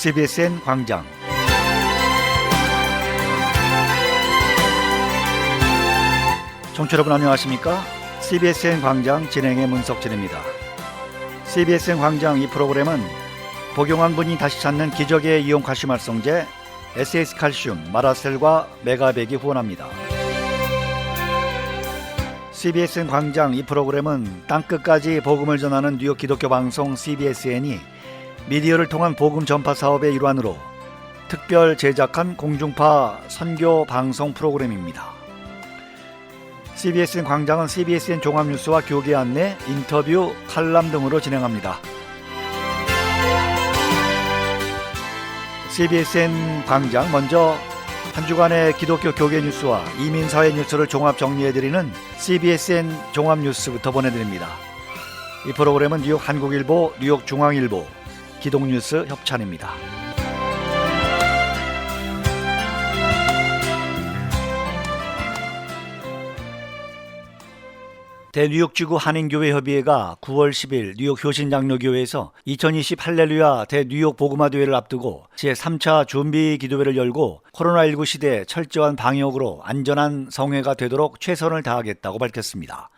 CBSN 광장. 청취자 여러분 안녕하십니까? CBSN 광장 진행의 문석진입니다. CBSN 광장 이 프로그램은 복용한 분이 다시 찾는 기적의 이온 칼슘 활성제 SS칼슘 마라셀과 메가백이 후원합니다. CBSN 광장 이 프로그램은 땅끝까지 복음을 전하는 뉴욕 기독교 방송 CBSN이 미디어를 통한 복음 전파 사업의 일환으로 특별 제작한 공중파 선교 방송 프로그램입니다. CBSN 광장은 CBSN 종합뉴스와 교계 안내, 인터뷰, 칼럼 등으로 진행합니다. CBSN 광장 먼저 한 주간의 기독교 교계 뉴스와 이민사회 뉴스를 종합 정리해드리는 CBSN 종합뉴스부터 보내드립니다. 이 프로그램은 뉴욕 한국일보, 뉴욕 중앙일보, 기독뉴스 협찬입니다. 대뉴욕지구 한인교회협의회가 9월 10일 뉴욕 효신장로교회에서 2020 할렐루야 대뉴욕 복음화대회를 앞두고 제3차 준비 기도회를 열고 코로나19 시대 철저한 방역으로 안전한 성회가 되도록 최선을 다하겠다고 밝혔습니다.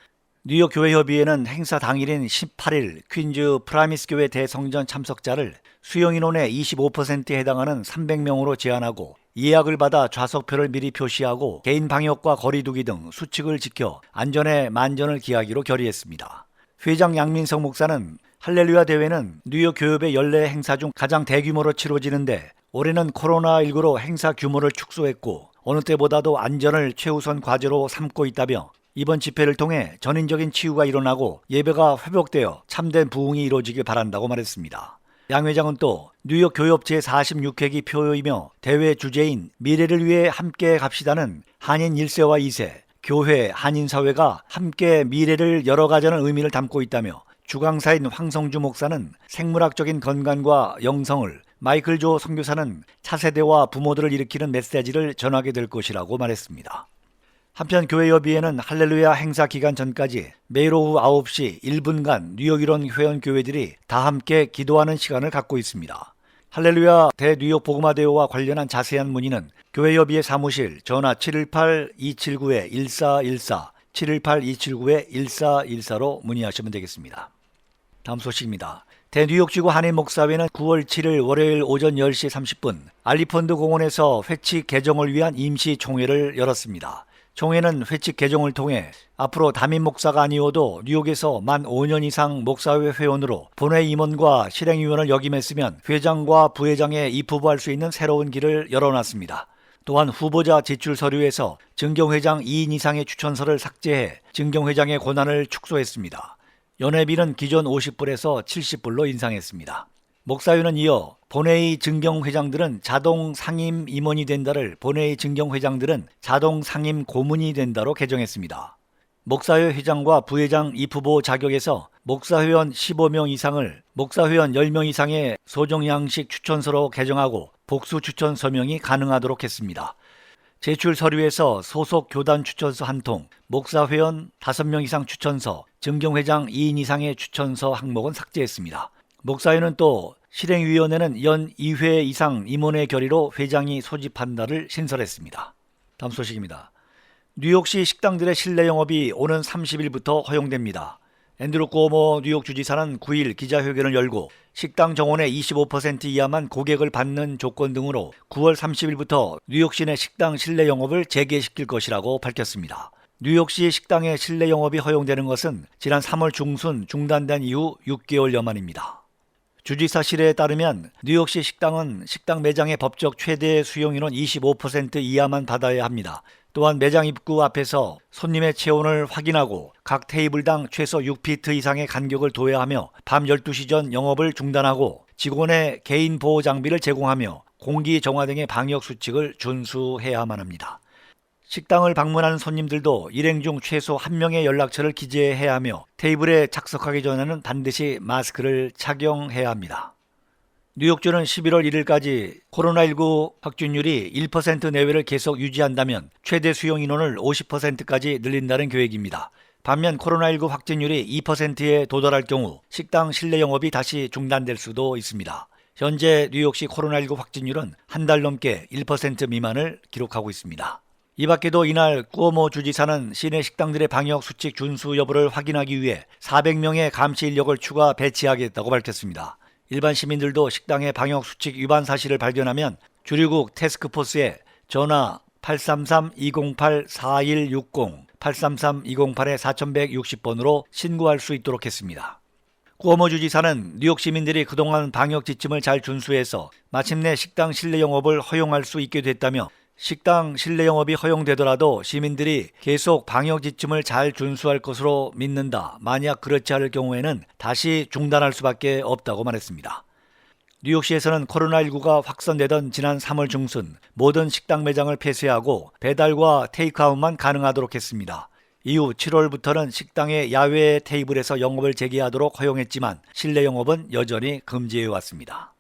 뉴욕 교회협의회는 행사 당일인 18일 퀸즈 프라미스 교회 대성전 참석자를 수용인원의 25%에 해당하는 300명으로 제한하고 예약을 받아 좌석표를 미리 표시하고 개인 방역과 거리 두기 등 수칙을 지켜 안전에 만전을 기하기로 결의했습니다. 회장 양민석 목사는 할렐루야 대회는 뉴욕 교협의 연례 행사 중 가장 대규모로 치러지는데 올해는 코로나19로 행사 규모를 축소했고 어느 때보다도 안전을 최우선 과제로 삼고 있다며 이번 집회를 통해 전인적인 치유가 일어나고 예배가 회복되어 참된 부흥이 이루어지길 바란다고 말했습니다. 양 회장은 또 뉴욕 교협 제46회기 표이며 대회 주제인 미래를 위해 함께 갑시다는 한인 1세와 2세, 교회, 한인사회가 함께 미래를 열어가자는 의미를 담고 있다며 주강사인 황성주 목사는 생물학적인 건강과 영성을, 마이클 조 선교사는 차세대와 부모들을 일으키는 메시지를 전하게 될 것이라고 말했습니다. 한편 교회협의회는 할렐루야 행사 기간 전까지 매일 오후 9시 1분간 뉴욕 일원 회원교회들이 다 함께 기도하는 시간을 갖고 있습니다. 할렐루야 대뉴욕 복음화대회와 관련한 자세한 문의는 교회협의회 사무실 전화 718-279-1414, 718-279-1414로 문의하시면 되겠습니다. 다음 소식입니다. 대뉴욕지구 한인목사회는 9월 7일 월요일 오전 10시 30분 알리펀드 공원에서 회칙 개정을 위한 임시총회를 열었습니다. 총회는 회칙 개정을 통해 앞으로 담임 목사가 아니어도 뉴욕에서 만 5년 이상 목사회 회원으로 본회 임원과 실행위원을 역임했으면 회장과 부회장에 입후보할 수 있는 새로운 길을 열어놨습니다. 또한 후보자 제출 서류에서 증경회장 2인 이상의 추천서를 삭제해 증경회장의 권한을 축소했습니다. 연회비는 기존 50불에서 70불로 인상했습니다. 목사회는 이어 본회의 증경회장들은 자동 상임 임원이 된다를 본회의 증경회장들은 자동 상임 고문이 된다로 개정했습니다. 목사회 회장과 부회장 입후보 자격에서 목사회원 15명 이상을 목사회원 10명 이상의 소정양식 추천서로 개정하고 복수 추천 서명이 가능하도록 했습니다. 제출 서류에서 소속 교단 추천서 1통, 목사회원 5명 이상 추천서, 증경회장 2인 이상의 추천서 항목은 삭제했습니다. 목사회는 또 실행위원회는 연 2회 이상 임원회 결의로 회장이 소집한다를 신설했습니다. 다음 소식입니다. 뉴욕시 식당들의 실내 영업이 오는 30일부터 허용됩니다. 앤드루 쿠오모 뉴욕 주지사는 9일 기자회견을 열고 식당 정원의 25% 이하만 고객을 받는 조건 등으로 9월 30일부터 뉴욕시 내 식당 실내 영업을 재개시킬 것이라고 밝혔습니다. 뉴욕시 식당의 실내 영업이 허용되는 것은 지난 3월 중순 중단된 이후 6개월여 만입니다. 주지사실에 따르면 뉴욕시 식당은 식당 매장의 법적 최대 수용인원 25% 이하만 받아야 합니다. 또한 매장 입구 앞에서 손님의 체온을 확인하고 각 테이블당 최소 6피트 이상의 간격을 둬야 하며 밤 12시 전 영업을 중단하고 직원의 개인 보호 장비를 제공하며 공기 정화 등의 방역 수칙을 준수해야만 합니다. 식당을 방문하는 손님들도 일행 중 최소 1명의 연락처를 기재해야 하며 테이블에 착석하기 전에는 반드시 마스크를 착용해야 합니다. 뉴욕주는 11월 1일까지 코로나19 확진율이 1% 내외를 계속 유지한다면 최대 수용 인원을 50%까지 늘린다는 계획입니다. 반면 코로나19 확진율이 2%에 도달할 경우 식당 실내 영업이 다시 중단될 수도 있습니다. 현재 뉴욕시 코로나19 확진율은 한 달 넘게 1% 미만을 기록하고 있습니다. 이 밖에도 이날 쿠오모 주지사는 시내 식당들의 방역 수칙 준수 여부를 확인하기 위해 400명의 감시 인력을 추가 배치하겠다고 밝혔습니다. 일반 시민들도 식당의 방역 수칙 위반 사실을 발견하면 주류국 태스크포스에 전화 833-208-4160, 833-208-4160번으로 신고할 수 있도록 했습니다. 쿠오모 주지사는 뉴욕 시민들이 그동안 방역 지침을 잘 준수해서 마침내 식당 실내 영업을 허용할 수 있게 됐다며 식당 실내 영업이 허용되더라도 시민들이 계속 방역 지침을 잘 준수할 것으로 믿는다. 만약 그렇지 않을 경우에는 다시 중단할 수밖에 없다고 말했습니다. 뉴욕시에서는 코로나19가 확산되던 지난 3월 중순 모든 식당 매장을 폐쇄하고 배달과 테이크아웃만 가능하도록 했습니다. 이후 7월부터는 식당의 야외 테이블에서 영업을 재개하도록 허용했지만 실내 영업은 여전히 금지해 왔습니다.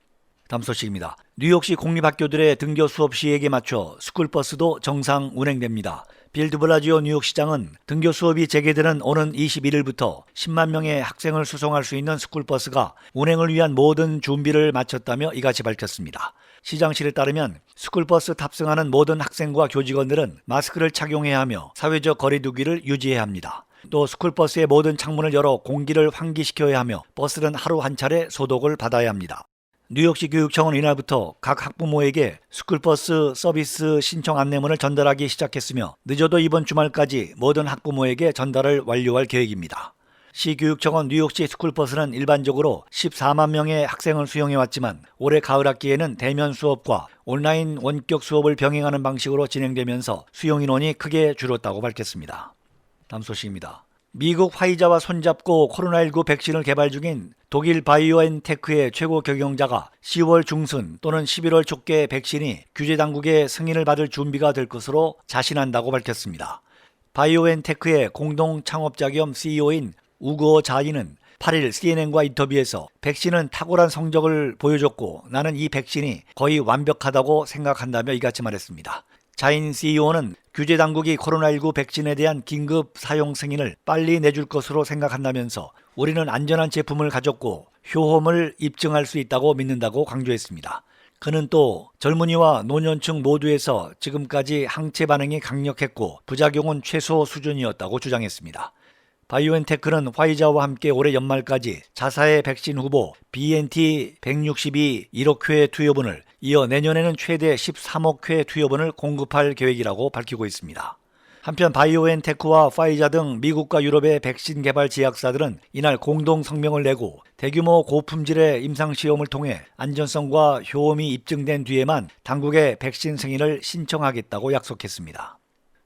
다음 소식입니다. 뉴욕시 공립학교들의 등교 수업 시에게 맞춰 스쿨버스도 정상 운행됩니다. 빌 드블라지오 뉴욕시장은 등교 수업이 재개되는 오는 21일부터 10만 명의 학생을 수송할 수 있는 스쿨버스가 운행을 위한 모든 준비를 마쳤다며 이같이 밝혔습니다. 시장실에 따르면 스쿨버스 탑승하는 모든 학생과 교직원들은 마스크를 착용해야 하며 사회적 거리 두기를 유지해야 합니다. 또 스쿨버스의 모든 창문을 열어 공기를 환기시켜야 하며 버스는 하루 한 차례 소독을 받아야 합니다. 뉴욕시 교육청은 이날부터 각 학부모에게 스쿨버스 서비스 신청 안내문을 전달하기 시작했으며 늦어도 이번 주말까지 모든 학부모에게 전달을 완료할 계획입니다. 시 교육청은 뉴욕시 스쿨버스는 일반적으로 14만 명의 학생을 수용해왔지만 올해 가을 학기에는 대면 수업과 온라인 원격 수업을 병행하는 방식으로 진행되면서 수용 인원이 크게 줄었다고 밝혔습니다. 다음 소식입니다. 미국 화이자와 손잡고 코로나19 백신을 개발 중인 독일 바이오엔테크의 최고 경영자가 10월 중순 또는 11월 초께 백신이 규제 당국의 승인을 받을 준비가 될 것으로 자신한다고 밝혔습니다. 바이오엔테크의 공동 창업자 겸 CEO인 우고 자이는 8일 CNN과 인터뷰에서 백신은 탁월한 성적을 보여줬고 나는 이 백신이 거의 완벽하다고 생각한다며 이같이 말했습니다. 자인 CEO는 규제 당국이 코로나19 백신에 대한 긴급 사용 승인을 빨리 내줄 것으로 생각한다면서 우리는 안전한 제품을 가졌고 효험을 입증할 수 있다고 믿는다고 강조했습니다. 그는 또 젊은이와 노년층 모두에서 지금까지 항체 반응이 강력했고 부작용은 최소 수준이었다고 주장했습니다. 바이오엔테크는 화이자와 함께 올해 연말까지 자사의 백신 후보 BNT162 1억 회 투여분을 이어 내년에는 최대 13억 회 투여분을 공급할 계획이라고 밝히고 있습니다. 한편 바이오엔테크와 파이자 등 미국과 유럽의 백신 개발 제약사들은 이날 공동 성명을 내고 대규모 고품질의 임상시험을 통해 안전성과 효험이 입증된 뒤에만 당국의 백신 승인을 신청하겠다고 약속했습니다.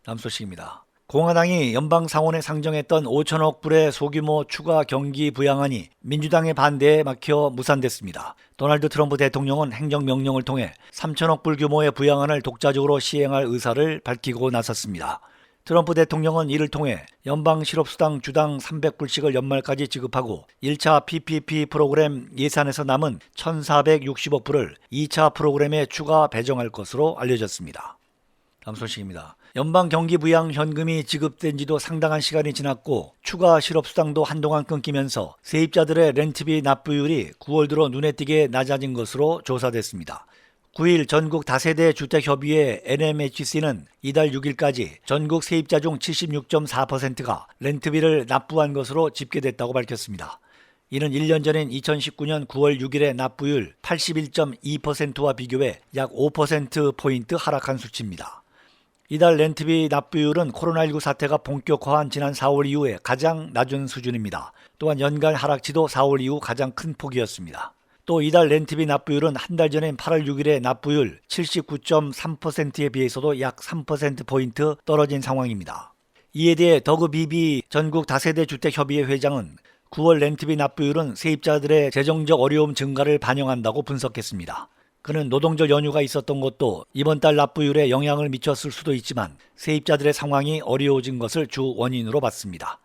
다음 소식입니다. 공화당이 연방상원에 상정했던 5천억 불의 소규모 추가 경기 부양안이 민주당의 반대에 막혀 무산됐습니다. 도널드 트럼프 대통령은 행정명령을 통해 3천억 불 규모의 부양안을 독자적으로 시행할 의사를 밝히고 나섰습니다. 트럼프 대통령은 이를 통해 연방 실업수당 주당 300불씩을 연말까지 지급하고 1차 PPP 프로그램 예산에서 남은 1,460억 불을 2차 프로그램에 추가 배정할 것으로 알려졌습니다. 다음 소식입니다. 연방 경기 부양 현금이 지급된 지도 상당한 시간이 지났고 추가 실업수당도 한동안 끊기면서 세입자들의 렌트비 납부율이 9월 들어 눈에 띄게 낮아진 것으로 조사됐습니다. 9일 전국 다세대 주택협의회 NMHC는 이달 6일까지 전국 세입자 중 76.4%가 렌트비를 납부한 것으로 집계됐다고 밝혔습니다. 이는 1년 전인 2019년 9월 6일의 납부율 81.2%와 비교해 약 5%포인트 하락한 수치입니다. 이달 렌트비 납부율은 코로나19 사태가 본격화한 지난 4월 이후에 가장 낮은 수준입니다. 또한 연간 하락치도 4월 이후 가장 큰 폭이었습니다. 또 이달 렌트비 납부율은 한 달 전인 8월 6일의 납부율 79.3%에 비해서도 약 3%포인트 떨어진 상황입니다. 이에 대해 더그 비비 전국 다세대 주택협의회 회장은 9월 렌트비 납부율은 세입자들의 재정적 어려움 증가를 반영한다고 분석했습니다. 그는 노동절 연휴가 있었던 것도 이번 달 납부율에 영향을 미쳤을 수도 있지만 세입자들의 상황이 어려워진 것을 주 원인으로 봤습니다.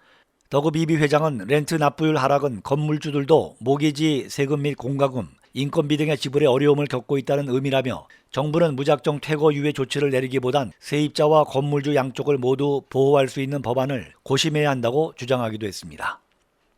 더그 비비 회장은 렌트 납부율 하락은 건물주들도 모기지, 세금 및 공과금, 인건비 등의 지불에 어려움을 겪고 있다는 의미라며 정부는 무작정 퇴거 유예 조치를 내리기보단 세입자와 건물주 양쪽을 모두 보호할 수 있는 법안을 고심해야 한다고 주장하기도 했습니다.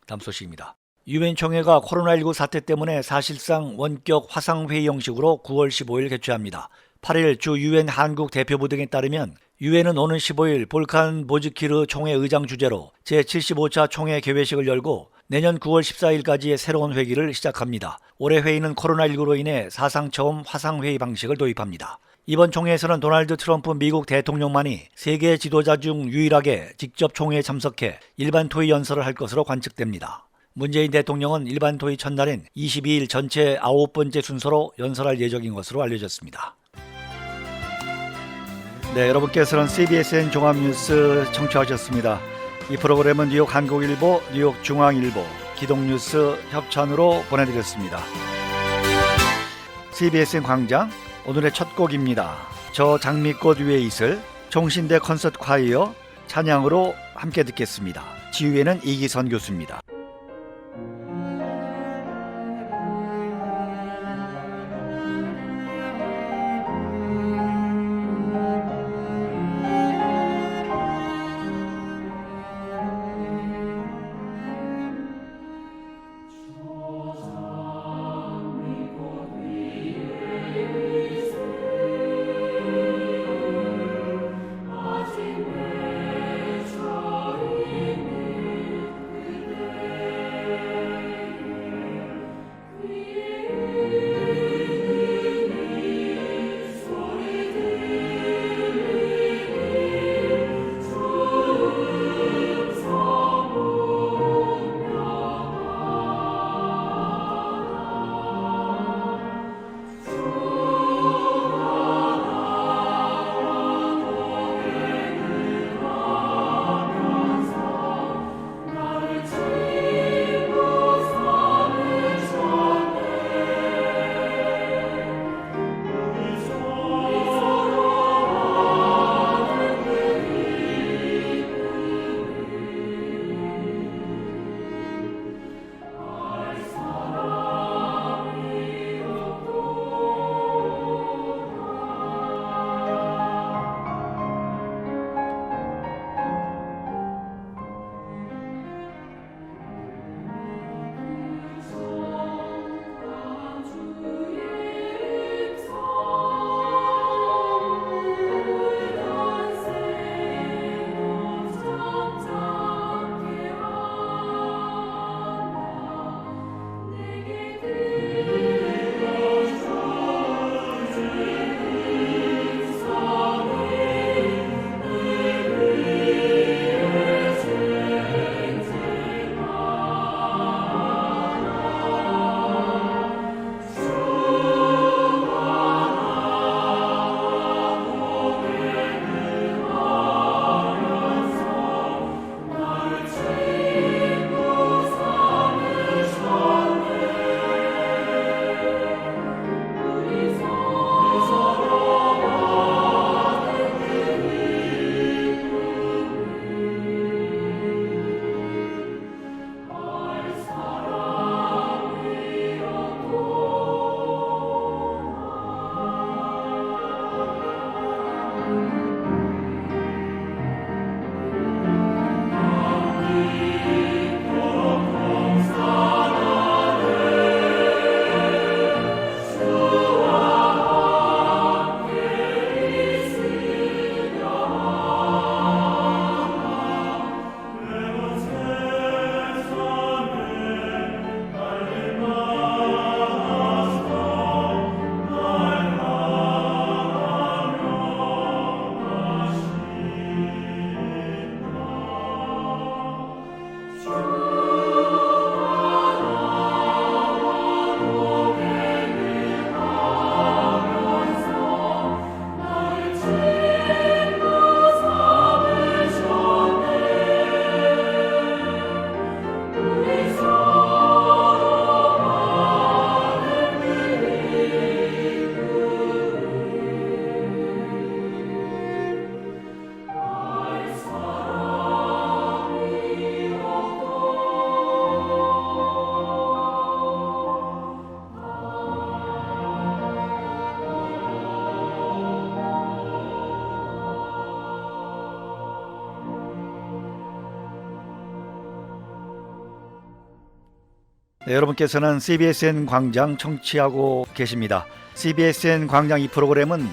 다음 소식입니다. 유엔 총회가 코로나19 사태 때문에 사실상 원격 화상회의 형식으로 9월 15일 개최합니다. 8일 주 유엔 한국 대표부 등에 따르면 유엔은 오는 15일 볼칸 보즈키르 총회 의장 주재로 제75차 총회 개회식을 열고 내년 9월 14일까지의 새로운 회기를 시작합니다. 올해 회의는 코로나19로 인해 사상 처음 화상회의 방식을 도입합니다. 이번 총회에서는 도널드 트럼프 미국 대통령만이 세계 지도자 중 유일하게 직접 총회에 참석해 일반 토의 연설을 할 것으로 관측됩니다. 문재인 대통령은 일반 토의 첫날인 22일 전체 9번째 순서로 연설할 예정인 것으로 알려졌습니다. 네, 여러분께서는 CBSN 종합뉴스 청취하셨습니다. 이 프로그램은 뉴욕 한국일보, 뉴욕 중앙일보, 기동뉴스 협찬으로 보내드렸습니다. CBSN 광장, 오늘의 첫 곡입니다. 저 장미꽃 위에 있을 종신대 콘서트 콰이어 찬양으로 함께 듣겠습니다. 지휘에는 이기선 교수입니다. 네, 여러분께서는 CBSN 광장 청취하고 계십니다. CBSN 광장 이 프로그램은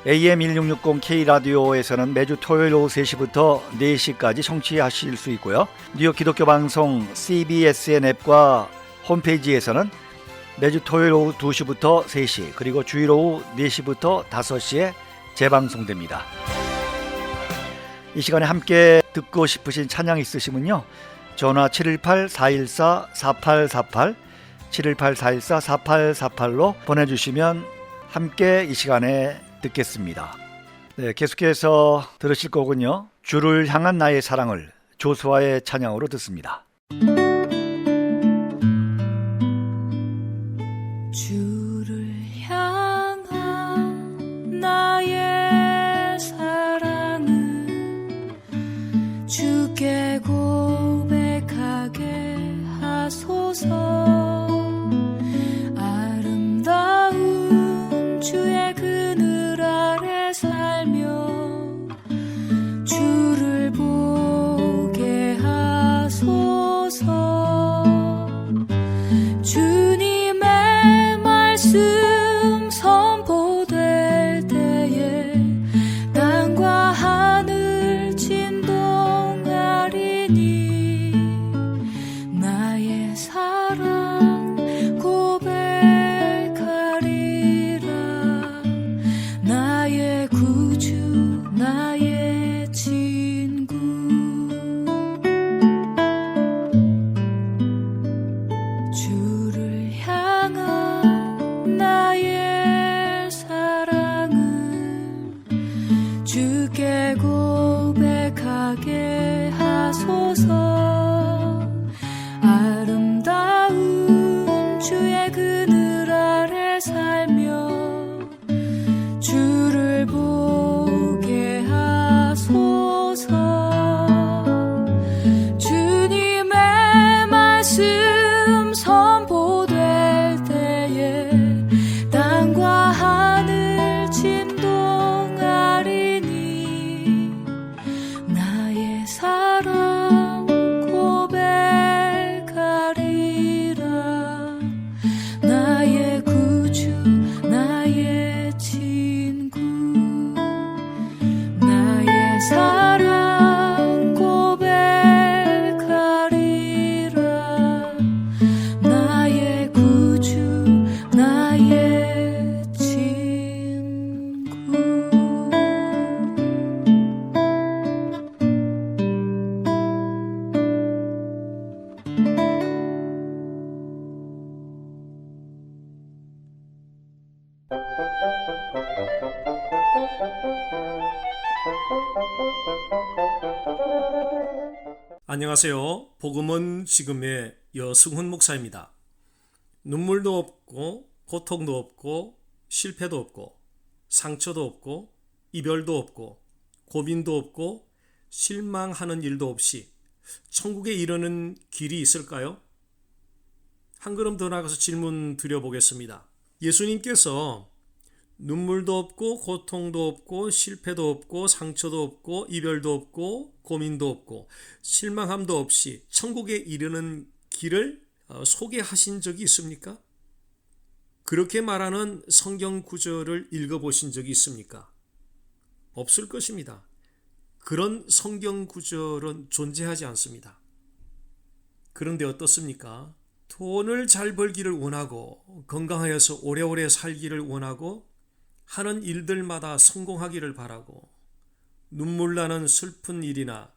AM 1660 K라디오에서는 매주 토요일 오후 3시부터 4시까지 청취하실 수 있고요. 뉴욕 기독교 방송 CBSN 앱과 홈페이지에서는 매주 토요일 오후 2시부터 3시 그리고 주일 오후 4시부터 5시에 재방송됩니다. 이 시간에 함께 듣고 싶으신 찬양 있으시면요. 전화 718-414-4848 718-414-4848로 보내주시면 함께 이 시간에 듣겠습니다. 네, 계속해서 들으실 곡은요. 주를 향한 나의 사랑을 조수아의 찬양으로 듣습니다. 주를 향한 나의 사랑을 주께 고백하게 하소서. 아름다운 주의 그늘 아래 살며 주를 보게 하소서. 주님의 말씀 선포될 때에 땅과 하늘 진동하리니 나의 사랑 고백하리라. 나의 구주 나의 친구. 주를 향한 나의 사랑을 주께 고백하게 하소서. 아름다운 주의 그늘 아래 살며 주를 보게 하소서. 주님의 말씀 선포될 때에 땅과 하늘 진동하리니 나의 사랑 고백하리라. 나의 구주 나의 친구. 나의 사랑 고백하리라. 나의 구주 나의 친구. 안녕하세요. 복음은 지금의 여승훈 목사입니다. 눈물도 없고 고통도 없고 실패도 없고 상처도 없고 이별도 없고 고민도 없고 실망하는 일도 없이 천국에 이르는 길이 있을까요? 한 걸음 더 나가서 질문 드려보겠습니다. 예수님께서 눈물도 없고 고통도 없고 실패도 없고 상처도 없고 이별도 없고 고민도 없고 실망함도 없이 천국에 이르는 길을 소개하신 적이 있습니까? 그렇게 말하는 성경 구절을 읽어보신 적이 있습니까? 없을 것입니다. 그런 성경 구절은 존재하지 않습니다. 그런데 어떻습니까? 돈을 잘 벌기를 원하고 건강하여서 오래오래 살기를 원하고 하는 일들마다 성공하기를 바라고 눈물 나는 슬픈 일이나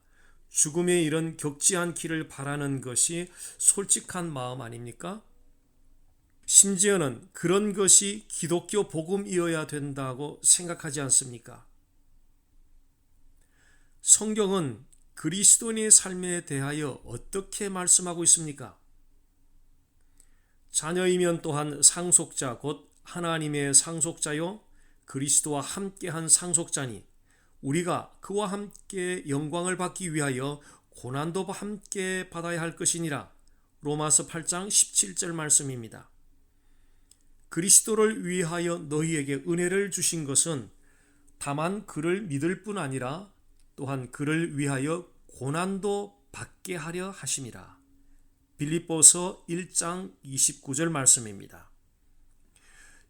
죽음의 일은 겪지 않기를 바라는 것이 솔직한 마음 아닙니까? 심지어는 그런 것이 기독교 복음이어야 된다고 생각하지 않습니까? 성경은 그리스도인의 삶에 대하여 어떻게 말씀하고 있습니까? 자녀이면 또한 상속자 곧 하나님의 상속자요 그리스도와 함께한 상속자니 우리가 그와 함께 영광을 받기 위하여 고난도 함께 받아야 할 것이니라. 로마서 8장 17절 말씀입니다. 그리스도를 위하여 너희에게 은혜를 주신 것은 다만 그를 믿을 뿐 아니라 또한 그를 위하여 고난도 받게 하려 하심이라. 빌립보서 1장 29절 말씀입니다.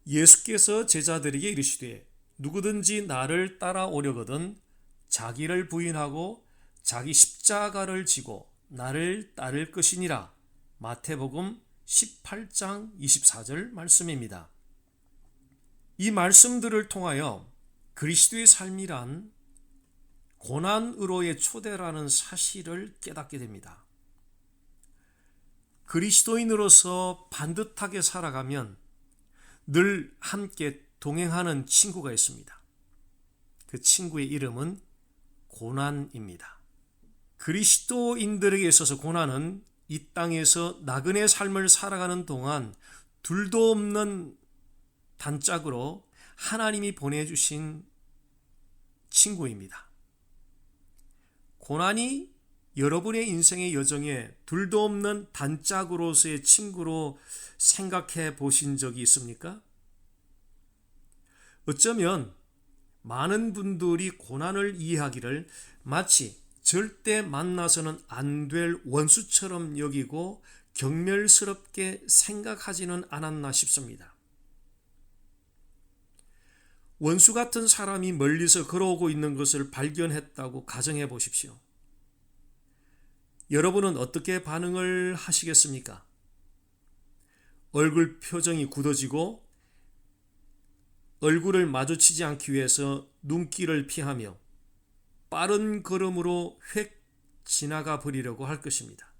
예수께서 제자들에게 이르시되 누구든지 나를 따라오려거든 자기를 부인하고 자기 십자가를 지고 나를 따를 것이니라. 마태복음 18장 24절 말씀입니다. 이 말씀들을 통하여 그리스도의 삶이란 고난으로의 초대라는 사실을 깨닫게 됩니다. 그리스도인으로서 반듯하게 살아가면 늘 함께 동행하는 친구가 있습니다. 그 친구의 이름은 고난입니다. 그리스도인들에게 있어서 고난은 이 땅에서 나그네 삶을 살아가는 동안 둘도 없는 단짝으로 하나님이 보내주신 친구입니다. 고난이 여러분의 인생의 여정에 둘도 없는 단짝으로서의 친구로 생각해 보신 적이 있습니까? 어쩌면 많은 분들이 고난을 이해하기를 마치 절대 만나서는 안 될 원수처럼 여기고 경멸스럽게 생각하지는 않았나 싶습니다. 원수 같은 사람이 멀리서 걸어오고 있는 것을 발견했다고 가정해 보십시오. 여러분은 어떻게 반응을 하시겠습니까? 얼굴 표정이 굳어지고 얼굴을 마주치지 않기 위해서 눈길을 피하며 빠른 걸음으로 획 지나가 버리려고 할 것입니다.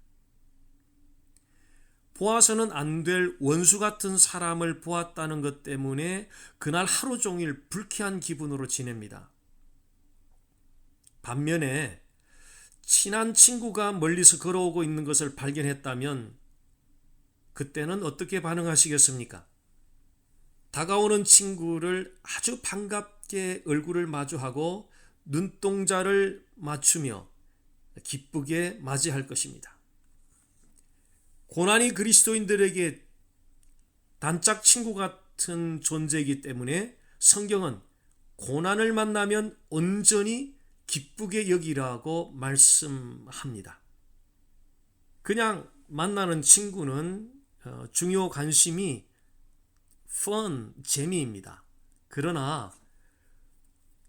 보아서는 안 될 원수 같은 사람을 보았다는 것 때문에 그날 하루 종일 불쾌한 기분으로 지냅니다. 반면에 친한 친구가 멀리서 걸어오고 있는 것을 발견했다면 그때는 어떻게 반응하시겠습니까? 다가오는 친구를 아주 반갑게 얼굴을 마주하고 눈동자를 맞추며 기쁘게 맞이할 것입니다. 고난이 그리스도인들에게 단짝 친구 같은 존재이기 때문에 성경은 고난을 만나면 온전히 기쁘게 여기라고 말씀합니다. 그냥 만나는 친구는 중요 관심이 재미입니다. 그러나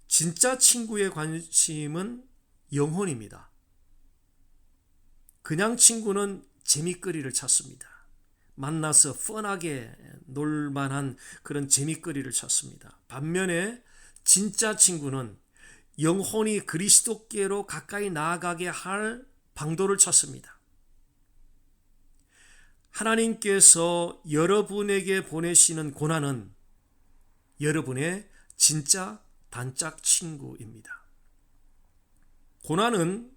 진짜 친구의 관심은 영혼입니다. 그냥 친구는 재미거리를 찾습니다. 만나서 펀하게 놀만한 그런 재미거리를 찾습니다. 반면에 진짜 친구는 영혼이 그리스도께로 가까이 나아가게 할 방도를 찾습니다. 하나님께서 여러분에게 보내시는 고난은 여러분의 진짜 단짝 친구입니다. 고난은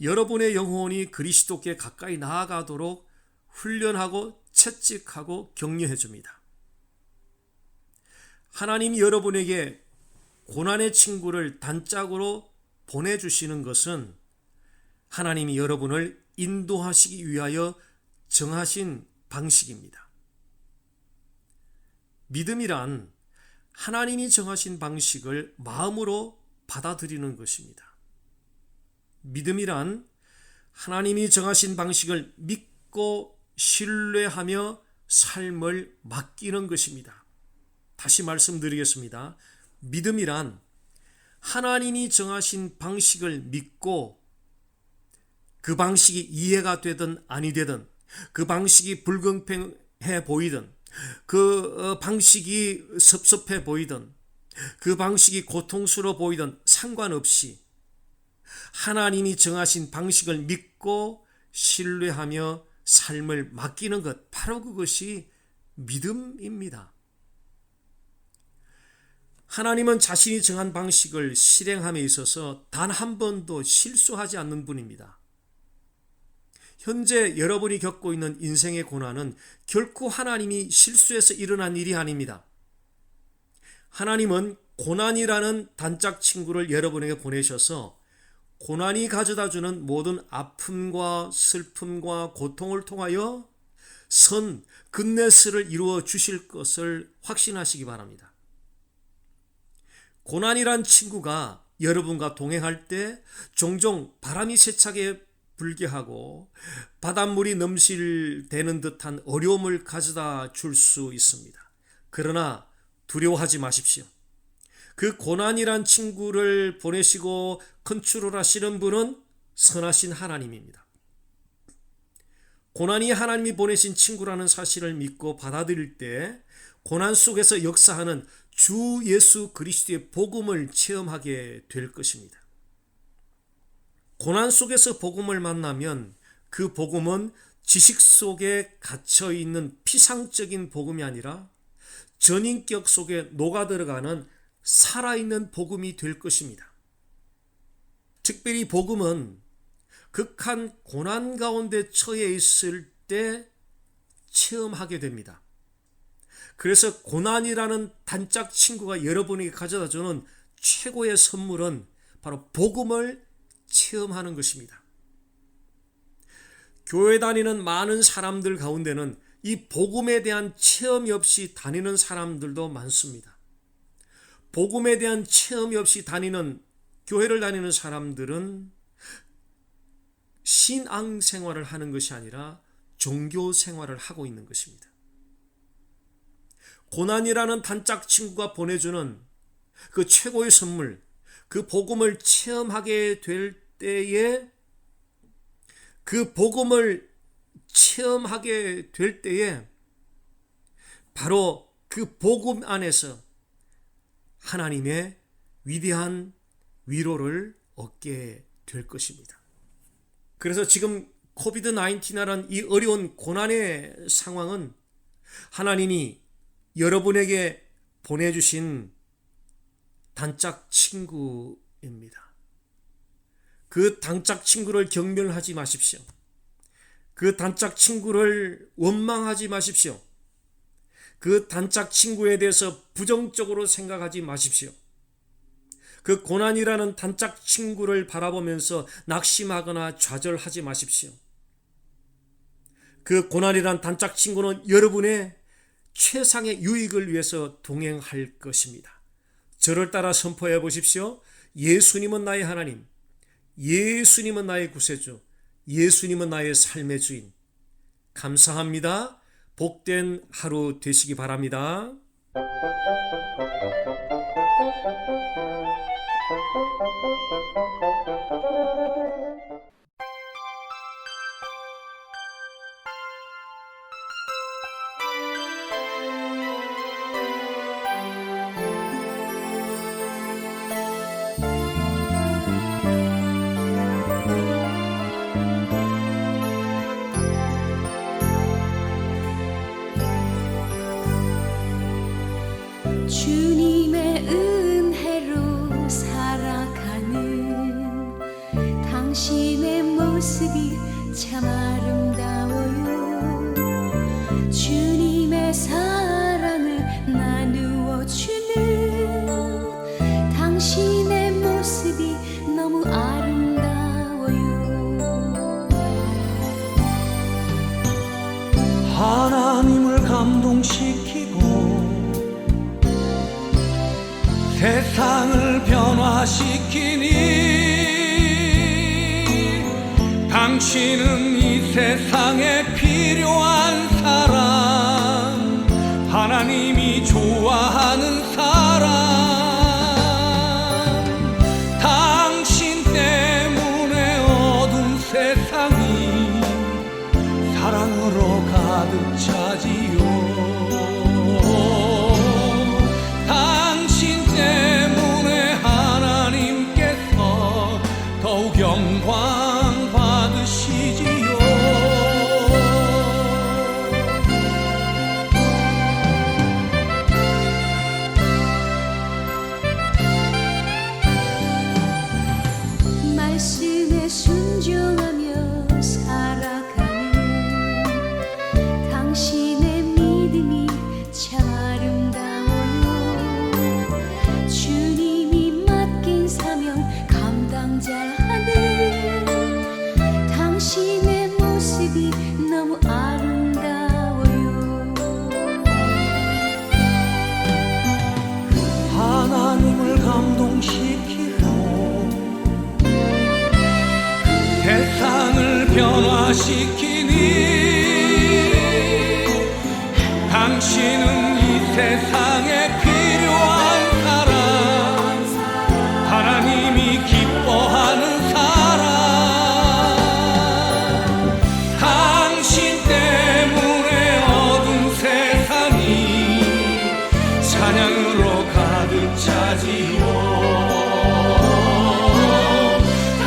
여러분의 영혼이 그리스도께 가까이 나아가도록 훈련하고 채찍하고 격려해 줍니다. 하나님이 여러분에게 고난의 친구를 단짝으로 보내주시는 것은 하나님이 여러분을 인도하시기 위하여 정하신 방식입니다. 믿음이란 하나님이 정하신 방식을 마음으로 받아들이는 것입니다. 믿음이란 하나님이 정하신 방식을 믿고 신뢰하며 삶을 맡기는 것입니다. 다시 말씀드리겠습니다. 믿음이란 하나님이 정하신 방식을 믿고 그 방식이 이해가 되든 아니 되든 그 방식이 불공평해 보이든 그 방식이 섭섭해 보이든 그 방식이 고통스러워 보이든 상관없이 하나님이 정하신 방식을 믿고 신뢰하며 삶을 맡기는 것, 바로 그것이 믿음입니다. 하나님은 자신이 정한 방식을 실행함에 있어서 단 한 번도 실수하지 않는 분입니다. 현재 여러분이 겪고 있는 인생의 고난은 결코 하나님이 실수해서 일어난 일이 아닙니다. 하나님은 고난이라는 단짝 친구를 여러분에게 보내셔서 고난이 가져다주는 모든 아픔과 슬픔과 고통을 통하여 끝내스를 이루어 주실 것을 확신하시기 바랍니다. 고난이란 친구가 여러분과 동행할 때 종종 바람이 세차게 불게하고 바닷물이 넘실대는 듯한 어려움을 가져다 줄 수 있습니다. 그러나 두려워하지 마십시오. 그 고난이란 친구를 보내시고 컨트롤하시는 분은 선하신 하나님입니다. 고난이 하나님이 보내신 친구라는 사실을 믿고 받아들일 때 고난 속에서 역사하는 주 예수 그리스도의 복음을 체험하게 될 것입니다. 고난 속에서 복음을 만나면 그 복음은 지식 속에 갇혀 있는 피상적인 복음이 아니라 전인격 속에 녹아들어가는 살아있는 복음이 될 것입니다. 특별히 복음은 극한 고난 가운데 처해 있을 때 체험하게 됩니다. 그래서 고난이라는 단짝 친구가 여러분에게 가져다주는 최고의 선물은 바로 복음을 체험하는 것입니다. 교회 다니는 많은 사람들 가운데는 이 복음에 대한 체험이 없이 다니는 사람들도 많습니다. 복음에 대한 체험이 없이 교회를 다니는 사람들은 신앙 생활을 하는 것이 아니라 종교 생활을 하고 있는 것입니다. 고난이라는 단짝 친구가 보내주는 그 최고의 선물, 그 복음을 체험하게 될 때에 바로 그 복음 안에서 하나님의 위대한 위로를 얻게 될 것입니다. 그래서 지금 코비드-19이라는 이 어려운 고난의 상황은 하나님이 여러분에게 보내주신 단짝 친구입니다. 그 단짝 친구를 경멸하지 마십시오. 그 단짝 친구를 원망하지 마십시오. 그 단짝 친구에 대해서 부정적으로 생각하지 마십시오. 그 고난이라는 단짝 친구를 바라보면서 낙심하거나 좌절하지 마십시오. 그 고난이라는 단짝 친구는 여러분의 최상의 유익을 위해서 동행할 것입니다. 저를 따라 선포해 보십시오. 예수님은 나의 하나님, 예수님은 나의 구세주, 예수님은 나의 삶의 주인. 감사합니다. 복된 하루 되시기 바랍니다. 주님의 은혜로 살아가는 당신의 모습이 참 아름다워요. 주님의 사랑을 나누어 주는 당신의 모습이 너무 아름다워요. 하나님을 감동시키고 세상을 변화시키니 당신은 이 세상에 필요한 사람, 하나님이 좋아하는 사람, 당신 때문에 어두운 세상이 사랑으로 가득 차지요. 영광 받으시지요. 말씀에 순종하며 살아가는 당신의 믿음이 참 아름다워요. 주님이 맡긴 사명 감당자 당신의 모습이 너무 아름다워요. 하나님을 감동시키고 세상을 변화시키니 당신은 이 세상에 필요한 사람 하나님이 기뻐하는 사람 당신 때문에 어두운 세상이 찬양으로 가득 차지요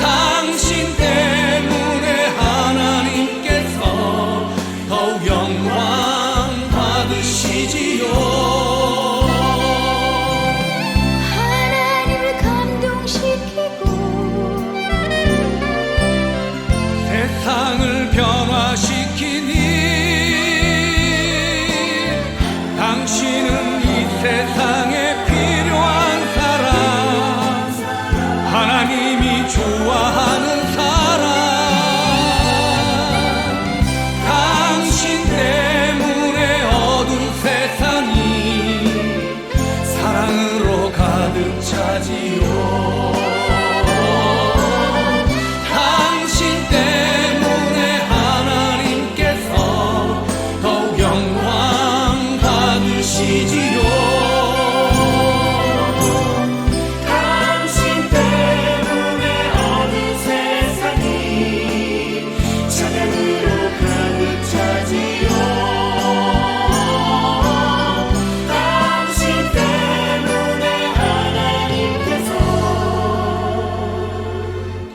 당신 때문에 하나님께서 더욱 영광 받으시지요 하나님을 감동시키고 세상을 변화시키니 당신은 이 세상에 필요한 사람 하나님이 좋아하는 사람 당신 때문에 어두운 세상이 사랑으로 가득 차지요 당신 때문에 하나님께서 더욱 영광 받으시지요 당신 때문에 어두운 세상이 찬양으로 가득 차지요 당신 때문에 하나님께서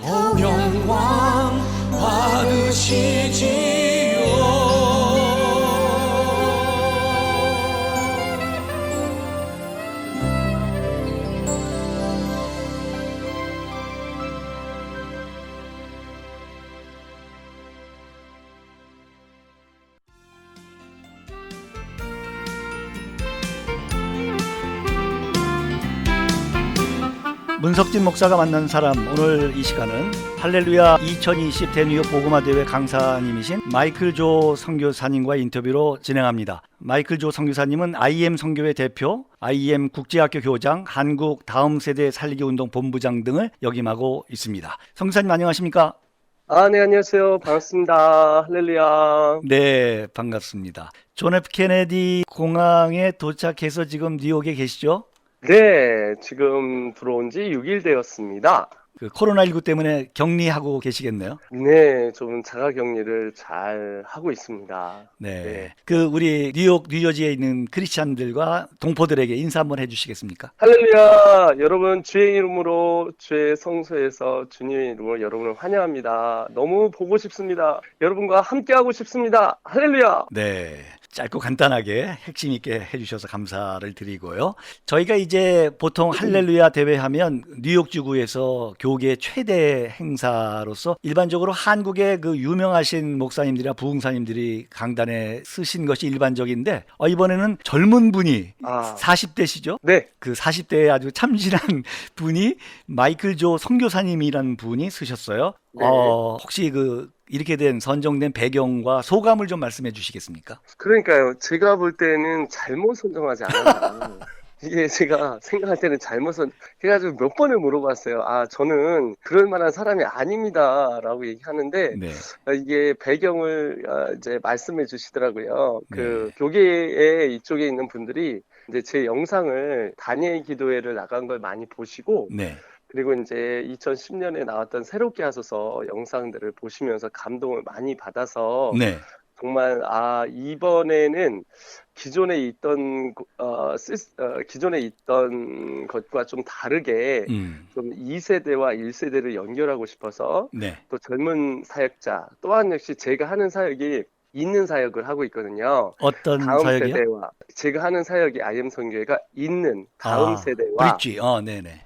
더욱 영광 받으시지요 문석진 목사가 만난 사람, 오늘 이 시간은 할렐루야 2020 대뉴욕 복음화대회 강사님이신 마이클 조 선교사님과 인터뷰로 진행합니다. 마이클 조 선교사님은 IM 선교회 대표, IM 국제학교 교장, 한국 다음 세대 살리기 운동 본부장 등을 역임하고 있습니다. 선교사님 안녕하십니까? 네, 안녕하세요. 반갑습니다. 할렐루야. 네, 반갑습니다. 존 F 케네디 공항에 도착해서 지금 뉴욕에 계시죠? 네, 지금 들어온 지 6일 되었습니다. 그 코로나19 때문에 격리하고 계시겠네요. 네, 좀 자가 격리를 잘 하고 있습니다. 네. 네. 그 우리 뉴욕, 뉴저지에 있는 크리스찬들과 동포들에게 인사 한번 해주시겠습니까? 할렐루야. 여러분, 주의 이름으로, 주의 성소에서 주님의 이름으로 여러분을 환영합니다. 너무 보고 싶습니다. 여러분과 함께하고 싶습니다. 할렐루야. 네. 짧고 간단하게 핵심 있게 해주셔서 감사를 드리고요. 저희가 이제 보통 할렐루야 대회하면 뉴욕 지구에서 교계 최대 행사로서 일반적으로 한국의 그 유명하신 목사님들이나 부흥사님들이 강단에 쓰신 것이 일반적인데 이번에는 젊은 분이 40대시죠? 네. 그 40대에 아주 참신한 분이 마이클 조 선교사님이라는 분이 쓰셨어요. 네. 혹시 이렇게 된 선정된 배경과 소감을 좀 말씀해 주시겠습니까? 그러니까요. 제가 볼 때는 잘못 선정하지 않았나. 이게 제가 생각할 때는 해가지고 몇 번을 물어봤어요. 저는 그럴 만한 사람이 아닙니다. 라고 얘기하는데, 네. 이게 배경을 이제 말씀해 주시더라고요. 그 네. 교계에 이쪽에 있는 분들이 이제 제 영상을 다니엘 기도회를 나간 걸 많이 보시고, 네. 그리고 이제 2010년에 나왔던 새롭게 하소서 영상들을 보시면서 감동을 많이 받아서 네. 정말 이번에는 기존에 있던 것과 좀 다르게 좀 2세대와 1세대를 연결하고 싶어서 네. 또 젊은 사역자 또한 역시 제가 하는 사역이 있는 사역을 하고 있거든요. 어떤 다음 사역이요? 세대와 제가 하는 사역이 IM 선교회가 있는 다음 세대와 브릿지. 네네.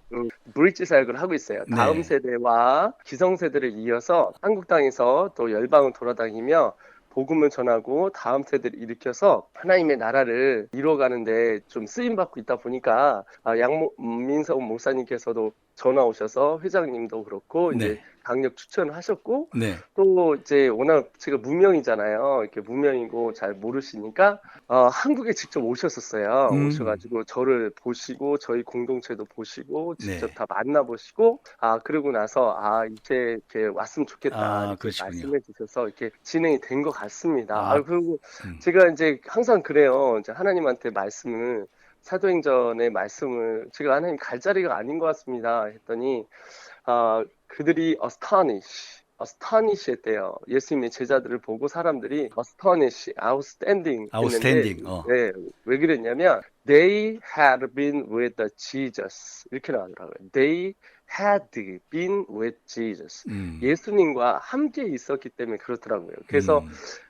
브릿지 사역을 하고 있어요. 다음 네. 세대와 기성세대를 이어서 한국 땅에서 또 열방을 돌아다니며 복음을 전하고 다음 세대를 일으켜서 하나님의 나라를 이루어가는데 좀 쓰임받고 있다 보니까 양민석 목사님께서도 전화 오셔서 회장님도 그렇고 네. 이제 강력 추천하셨고 네. 또 이제 워낙 제가 무명이잖아요. 이렇게 무명이고 잘 모르시니까 한국에 직접 오셨었어요. 오셔가지고 저를 보시고 저희 공동체도 보시고 직접 네. 다 만나보시고 그러고 나서 이렇게 왔으면 좋겠다 이렇게 그러시군요. 말씀해 주셔서 이렇게 진행이 된 것 같습니다. 아, 그리고 음. 제가 이제 항상 그래요. 이제 하나님한테 말씀을 사도행전의 말씀을 제가 하나님 갈 자리가 아닌 것 같습니다 했더니 그들이 astonish 했대요. 예수님의 제자들을 보고 사람들이 astonish, outstanding 했는데 아웃스탠딩. 네, 왜 그랬냐면 they had been with the Jesus 이렇게 나오더라고요. They had been with Jesus. 예수님과 함께 있었기 때문에 그렇더라고요. 그래서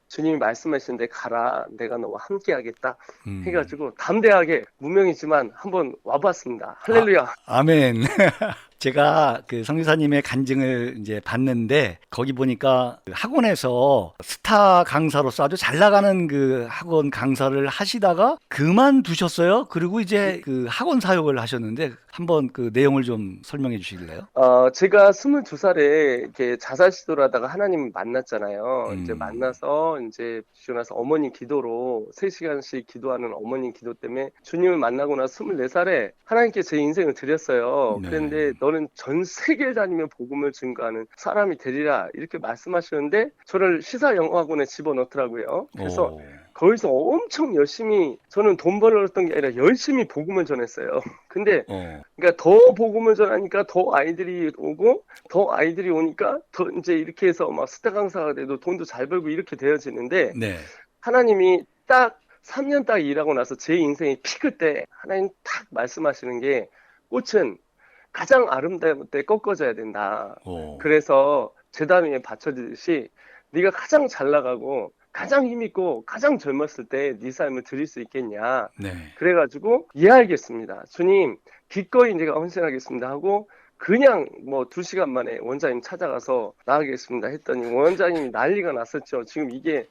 주님이 말씀하시는데 가라 내가 너와 함께 하겠다 해가지고 담대하게 무명이지만 한번 와봤습니다. 할렐루야. 아멘. 제가 그 성교사님의 간증을 이제 봤는데 거기 보니까 그 학원에서 스타 강사로서 아주 잘 나가는 그 학원 강사를 하시다가 그만두셨어요. 그리고 이제 그 학원 사역을 하셨는데 한번 그 내용을 좀 설명해 주실래요? 제가 22살에 이렇게 자살 시도를 하다가 하나님을 만났잖아요. 이제 만나서 이제 주고 나서 어머니 기도로 3시간씩 기도하는 어머니 기도 때문에 주님을 만나고 나서 24살에 하나님께 제 인생을 드렸어요. 네. 그런데 너는 전 세계를 다니며 복음을 증거하는 사람이 되리라 이렇게 말씀하시는데 저를 시사영어학원에 집어넣더라고요. 그래서 거기서 엄청 열심히 저는 돈 벌었던 게 아니라 열심히 복음을 전했어요. 근데 그러니까 더 복음을 전하니까 더 아이들이 오고 더 아이들이 오니까 더 이제 이렇게 해서 막 스타 강사가 돼도 돈도 잘 벌고 이렇게 되어지는데 네. 하나님이 딱 3년 딱 일하고 나서 제 인생이 피크 때 하나님 딱 말씀하시는 게 꽃은 가장 아름다울 때 꺾어져야 된다. 그래서 제다미에 받쳐지듯이 네가 가장 잘 나가고 가장 힘있고 가장 젊었을 때 네 삶을 드릴 수 있겠냐. 네. 그래가지고 이해하겠습니다. 주님 기꺼이 내가 헌신하겠습니다 하고 그냥 뭐 2시간 만에 원장님 찾아가서 나가겠습니다 했더니 원장님이 난리가 났었죠. 지금 이게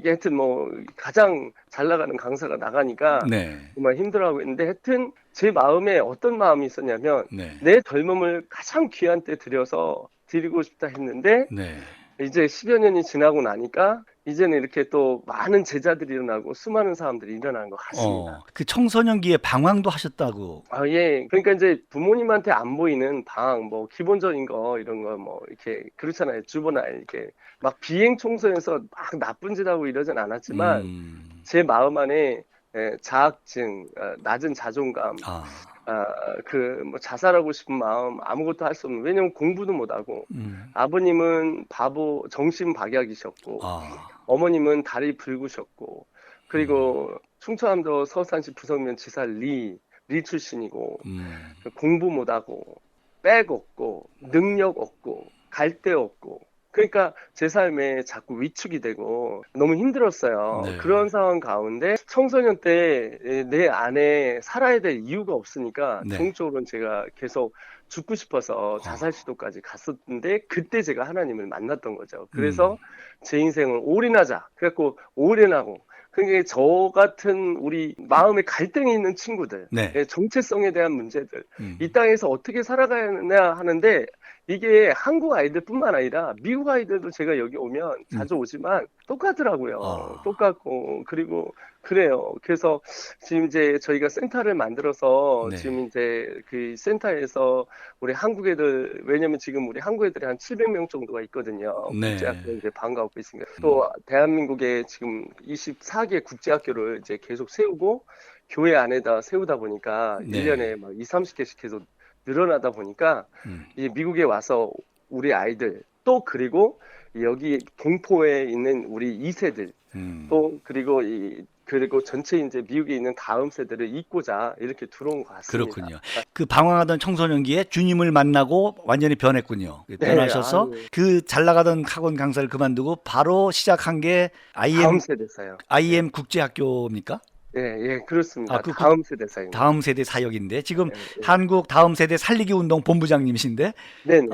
하여튼 뭐 가장 잘 나가는 강사가 나가니까 네. 정말 힘들어하고 있는데 하여튼 제 마음에 어떤 마음이 있었냐면 네. 내 젊음을 가장 귀한 때 들여서 드리고 싶다 했는데 네. 이제 10여 년이 지나고 나니까 이제는 이렇게 또 많은 제자들이 일어나고 수많은 사람들이 일어나는 것 같습니다. 그 청소년기에 방황도 하셨다고. 예. 그러니까 이제 부모님한테 안 보이는 뭐 기본적인 거 이런 거 뭐 이렇게 그렇잖아요. 주보나 이렇게 막 비행 청소해서 막 나쁜 짓 하고 이러진 않았지만 제 마음 안에 자학증, 낮은 자존감, 뭐 자살하고 싶은 마음 아무것도 할 수 없는 왜냐면 공부도 못하고 아버님은 바보 정신박약이셨고 어머님은 다리 붉으셨고 그리고 충청남도 서산시 부성면 지사 리 출신이고 공부 못하고 백 없고 능력 없고 갈데 없고 그러니까 제 삶에 자꾸 위축이 되고 너무 힘들었어요. 네. 그런 상황 가운데 청소년 때 내 안에 살아야 될 이유가 없으니까 네. 종적으로는 제가 계속 죽고 싶어서 자살 시도까지 갔었는데 그때 제가 하나님을 만났던 거죠. 그래서 제 인생을 올인하자. 그래갖고 올인하고 그게 저 같은 우리 마음에 갈등이 있는 친구들, 네. 정체성에 대한 문제들, 이 땅에서 어떻게 살아가야 하느냐 하는데 이게 한국 아이들뿐만 아니라 미국 아이들도 제가 여기 오면 자주 오지만 똑같더라고요. 똑같고 그리고 그래요. 그래서 지금 이제 저희가 센터를 만들어서 네. 지금 이제 그 센터에서 우리 한국 애들 왜냐면 지금 우리 한국 애들이 한 700명 정도가 있거든요. 네. 국제학교 이제 방과하고 있으니까 또 대한민국에 지금 24개 국제학교를 이제 계속 세우고 교회 안에다 세우다 보니까 네. 1년에 막 2, 30개씩 계속 늘어나다 보니까 이제 미국에 와서 우리 아이들 또 그리고 여기 동포에 있는 우리 2세들 또 그리고 전체 이제 미국에 있는 다음 세대를 잇고자 이렇게 들어온 것 같습니다. 그렇군요. 그 방황하던 청소년기에 주님을 만나고 완전히 변했군요. 변하셔서 그 잘 나가던 학원 강사를 그만두고 바로 시작한 게 다음 세대사요. IM 국제학교입니까? 예, 그렇습니다. 그 다음 세대사입니다. 다음 세대 사역인데 지금 한국 다음 세대 살리기 운동 본부장님이신데 네네.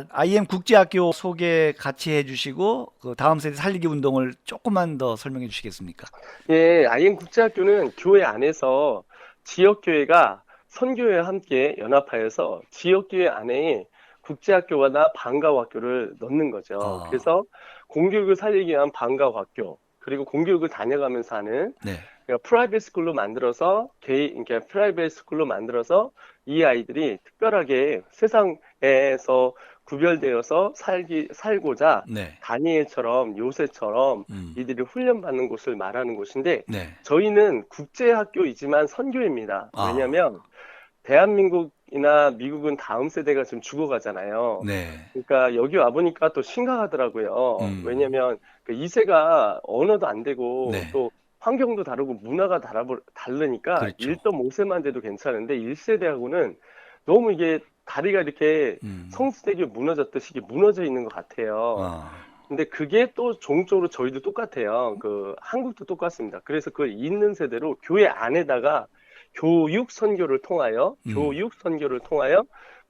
IM 국제학교 소개 같이 해주시고 그 다음 세대 살리기 운동을 조금만 더 설명해 주시겠습니까? 예, IM 국제학교는 교회 안에서 지역교회가 선교회와 함께 연합하여서 지역교회 안에 국제학교나 방과학교를 넣는 거죠. 아. 그래서 공교육을 살리기 위한 방과학교, 그리고 공교육을 다녀가면서 하는 네. 그러니까 프라이빗 스쿨로 만들어서 그러니까 프라이빗 스쿨로 만들어서 이 아이들이 특별하게 세상에서 구별되어서 살고자 네. 다니엘처럼 요새처럼 음. 이들이 훈련받는 곳을 말하는 곳인데 네. 저희는 국제학교이지만 선교입니다. 아. 왜냐하면 대한민국이나 미국은 다음 세대가 지금 죽어가잖아요. 네. 그러니까 여기 와보니까 또 심각하더라고요. 왜냐면 그 2세가 언어도 안 되고 네. 또 환경도 다르고 문화가 다르니까 그렇죠. 1.5세만 돼도 괜찮은데 1세대하고는 너무 이게 다리가 이렇게 성수대교 무너졌듯이 이게 무너져 있는 것 같아요. 아. 근데 그게 또 종적으로 저희도 똑같아요. 그 한국도 똑같습니다. 그래서 그 있는 세대로 교회 안에다가 교육 선교를 통하여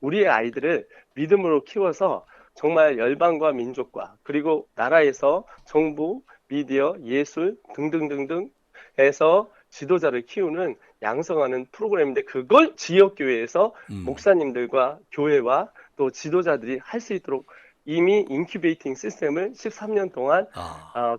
우리의 아이들을 믿음으로 키워서 정말 열방과 민족과 그리고 나라에서 정부, 미디어, 예술 등등등등 해서 지도자를 키우는 양성하는 프로그램인데 그걸 지역교회에서 목사님들과 교회와 또 지도자들이 할 수 있도록 이미 인큐베이팅 시스템을 13년 동안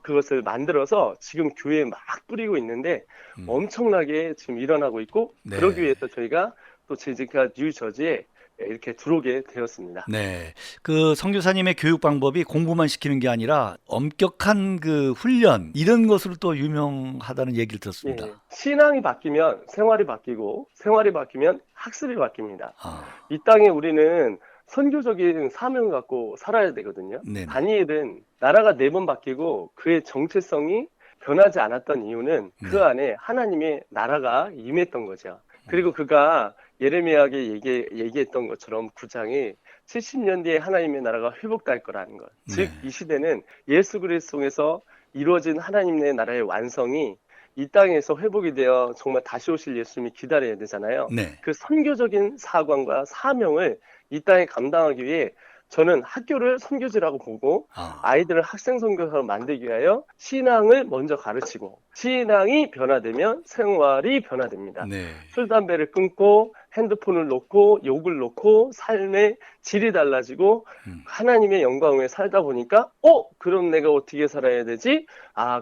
그것을 만들어서 지금 교회에 막 뿌리고 있는데 엄청나게 지금 일어나고 있고 네. 그러기 위해서 저희가 또 제지카 뉴저지에 이렇게 들어오게 되었습니다. 네. 그 선교사님의 교육 방법이 공부만 시키는 게 아니라 엄격한 그 훈련 이런 것으로 또 유명하다는 얘기를 들었습니다. 예, 신앙이 바뀌면 생활이 바뀌고 생활이 바뀌면 학습이 바뀝니다. 아. 이 땅에 우리는 선교적인 사명을 갖고 살아야 되거든요. 네네. 다니엘은 나라가 4번 바뀌고 그의 정체성이 변하지 않았던 이유는 그 네. 안에 하나님의 나라가 임했던 거죠. 그리고 그가 예레미야에게 얘기했던 것처럼 9장이 70년 뒤에 하나님의 나라가 회복될 거라는 것. 즉, 네. 이 시대는 예수 그리스도 통해서 이루어진 하나님의 나라의 완성이 이 땅에서 회복이 되어 정말 다시 오실 예수님이 기다려야 되잖아요. 네. 그 선교적인 사관과 사명을 이 땅에 감당하기 위해 저는 학교를 선교지라고 보고 아이들을 학생 선교사로 만들기 위하여 신앙을 먼저 가르치고 신앙이 변화되면 생활이 변화됩니다. 네. 술, 담배를 끊고 핸드폰을 놓고 욕을 놓고 삶의 질이 달라지고 하나님의 영광 위에 살다 보니까 그럼 내가 어떻게 살아야 되지?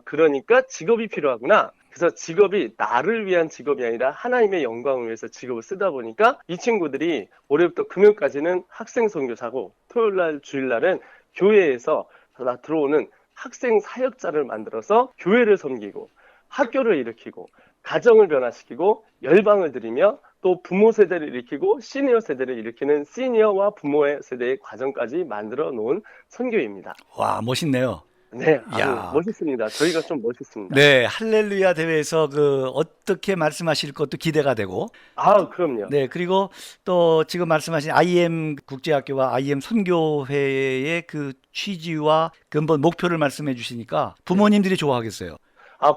그러니까 직업이 필요하구나. 그래서 직업이 나를 위한 직업이 아니라 하나님의 영광을 위해서 직업을 쓰다 보니까 이 친구들이 월요일부터 금요일까지는 학생 선교사고 토요일날 주일날은 교회에서 들어오는 학생 사역자를 만들어서 교회를 섬기고 학교를 일으키고 가정을 변화시키고 열방을 드리며 또 부모 세대를 일으키고 시니어 세대를 일으키는 시니어와 부모의 세대의 과정까지 만들어 놓은 선교입니다. 와, 멋있네요. 네, 아주 야. 멋있습니다. 저희가 좀 멋있습니다. 네, 할렐루야 대회에서 그 어떻게 말씀하실 것도 기대가 되고, 그럼요. 네, 그리고 또 지금 말씀하신 IM 국제학교와 IM 선교회의 그 취지와 근본 목표를 말씀해 주시니까 부모님들이 좋아하겠어요.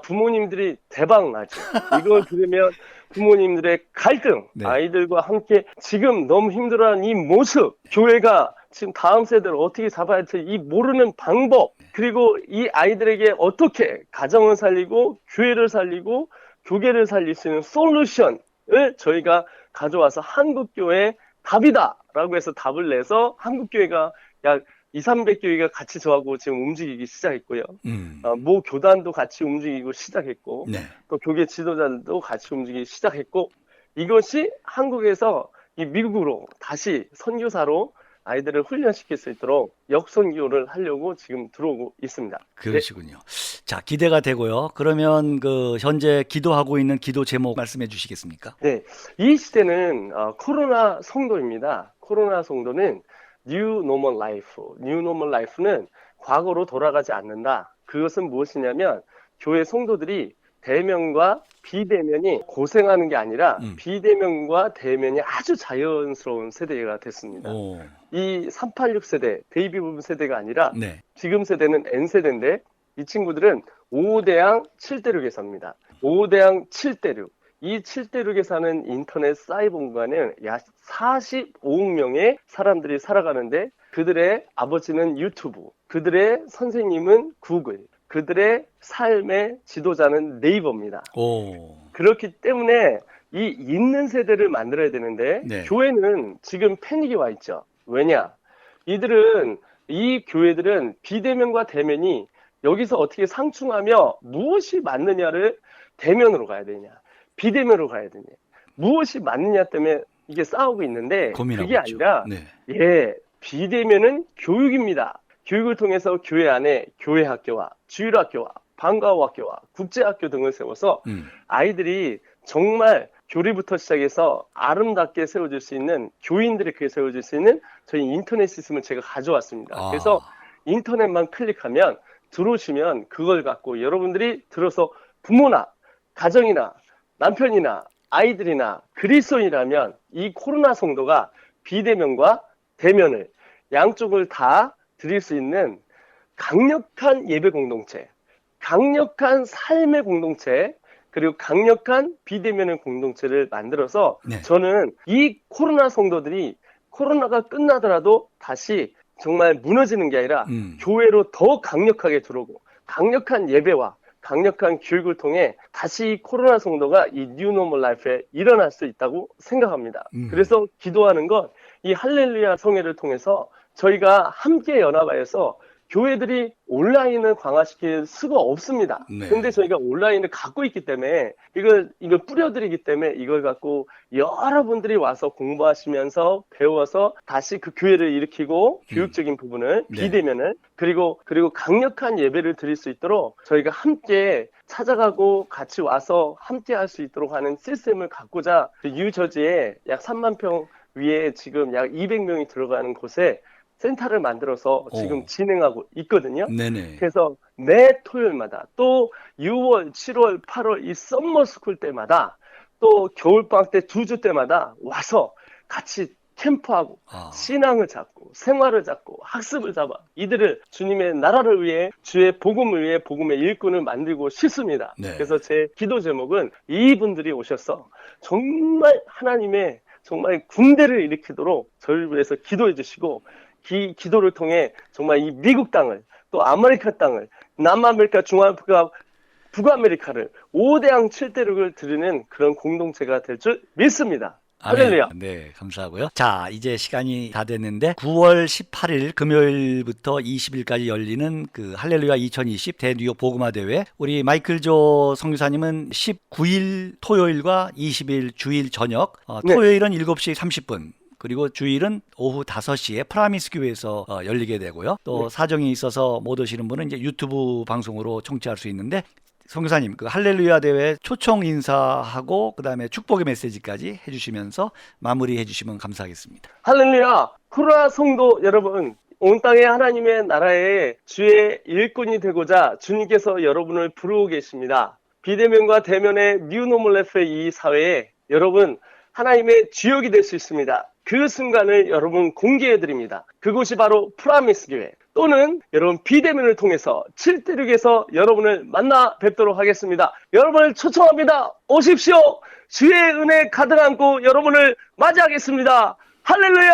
부모님들이 대박 나죠. 이걸 들으면 부모님들의 갈등, 네. 아이들과 함께 지금 너무 힘들어하는 이 모습, 교회가 지금 다음 세대를 어떻게 잡아야 할지 이 모르는 방법, 그리고 이 아이들에게 어떻게 가정을 살리고 교회를 살리고 교계를 살릴 수 있는 솔루션을 저희가 가져와서 한국교회 답이다라고 해서 답을 내서 한국교회가 약 200~300교회가 같이 저하고 지금 움직이기 시작했고요. 모 교단도 같이 움직이고 시작했고 네. 또 교계 지도자들도 같이 움직이기 시작했고 이것이 한국에서 이 미국으로 다시 선교사로 아이들을 훈련시킬 수 있도록 역선교를 하려고 지금 들어오고 있습니다. 그러시군요. 자, 기대가 되고요. 그러면 그 현재 기도하고 있는 기도 제목 말씀해 주시겠습니까? 네, 이 시대는 코로나 성도입니다. 코로나 성도는 New Normal Life. New Normal Life는 과거로 돌아가지 않는다. 그것은 무엇이냐면 교회 성도들이 대면과 비대면이 고생하는 게 아니라 비대면과 대면이 아주 자연스러운 세대가 됐습니다. 오. 이 386 세대, 베이비 붐 세대가 아니라 네. 지금 세대는 N세대인데 이 친구들은 5대양 7대륙에 삽니다. 5대양 7대륙. 이 7대륙에 사는 인터넷 사이버 공간에 약 45억 명의 사람들이 살아가는데 그들의 아버지는 유튜브, 그들의 선생님은 구글, 그들의 삶의 지도자는 네이버입니다. 오. 그렇기 때문에 이 있는 세대를 만들어야 되는데 네. 교회는 지금 패닉이 와 있죠. 왜냐? 이들은 이 교회들은 비대면과 대면이 여기서 어떻게 상충하며 무엇이 맞느냐를 대면으로 가야 되냐, 비대면으로 가야 되냐, 무엇이 맞느냐 때문에 이게 싸우고 있는데 고민하고 그게 있죠. 아니라 네. 비대면은 교육입니다. 교육을 통해서 교회 안에 교회 학교와 주일학교와 방과후 학교와 국제학교 등을 세워서 아이들이 정말 교리부터 시작해서 아름답게 세워질 수 있는, 교인들이 그게 세워질 수 있는 저희 인터넷 시스템을 제가 가져왔습니다. 그래서 인터넷만 클릭하면 들어오시면 그걸 갖고 여러분들이 들어서 부모나 가정이나 남편이나 아이들이나 그리스도인이라면 이 코로나 성도가 비대면과 대면을 양쪽을 다 드릴 수 있는 강력한 예배 공동체, 강력한 삶의 공동체, 그리고 강력한 비대면의 공동체를 만들어서 네. 저는 이 코로나 성도들이 코로나가 끝나더라도 다시 정말 무너지는 게 아니라 교회로 더 강력하게 들어오고 강력한 예배와 강력한 교육을 통해 다시 코로나 성도가 이 뉴노멀 라이프에 일어날 수 있다고 생각합니다. 그래서 기도하는 건 이 할렐루야 성회를 통해서 저희가 함께 연합하여서 교회들이 온라인을 강화시킬 수가 없습니다. 네. 근데 저희가 온라인을 갖고 있기 때문에 이걸 뿌려드리기 때문에 이걸 갖고 여러분들이 와서 공부하시면서 배워서 다시 그 교회를 일으키고 교육적인 부분을 네. 비대면을 그리고 강력한 예배를 드릴 수 있도록 저희가 함께 찾아가고 같이 와서 함께 할 수 있도록 하는 시스템을 갖고자 뉴저지에 약 3만 평 위에 지금 약 200명이 들어가는 곳에 센터를 만들어서 지금 진행하고 있거든요. 네네. 그래서 매 토요일마다 또 6월, 7월, 8월 이 썸머스쿨 때마다 또 겨울방학 때 2주 때마다 와서 같이 캠프하고 신앙을 잡고 생활을 잡고 학습을 잡아 이들을 주님의 나라를 위해 주의 복음을 위해 복음의 일꾼을 만들고 싶습니다. 네. 그래서 제 기도 제목은 이분들이 오셔서 정말 하나님의 정말 군대를 일으키도록 저를 위해서 기도해 주시고 기도를 통해 정말 이 미국 땅을 또 아메리카 땅을 남아메리카, 중아프리카, 북아메리카를 5대양 7대륙을 드리는 그런 공동체가 될 줄 믿습니다. 할렐루야. 네, 감사하고요. 자, 이제 시간이 다 됐는데 9월 18일 금요일부터 20일까지 열리는 그 할렐루야 2020 대뉴욕 복음화 대회. 우리 마이클 조 선교사님은 19일 토요일과 20일 주일 저녁, 토요일은 7시 30분. 그리고 주일은 오후 5시에 프라미스 교회에서 열리게 되고요. 또 사정이 있어서 못 오시는 분은 이제 유튜브 방송으로 청취할 수 있는데 선교사님, 그 할렐루야 대회 초청 인사하고 그다음에 축복의 메시지까지 해주시면서 마무리해 주시면 감사하겠습니다. 할렐루야. 코로나 성도 여러분, 온 땅의 하나님의 나라의 주의 일꾼이 되고자 주님께서 여러분을 부르고 계십니다. 비대면과 대면의 뉴노멀 라이프의 이 사회에 여러분 하나님의 주역이 될 수 있습니다. 그 순간을 여러분 공개해드립니다. 그곳이 바로 프라미스 교회 또는 여러분 비대면을 통해서 7대륙에서 여러분을 만나 뵙도록 하겠습니다. 여러분을 초청합니다. 오십시오. 주의 은혜 가득 안고 여러분을 맞이하겠습니다. 할렐루야.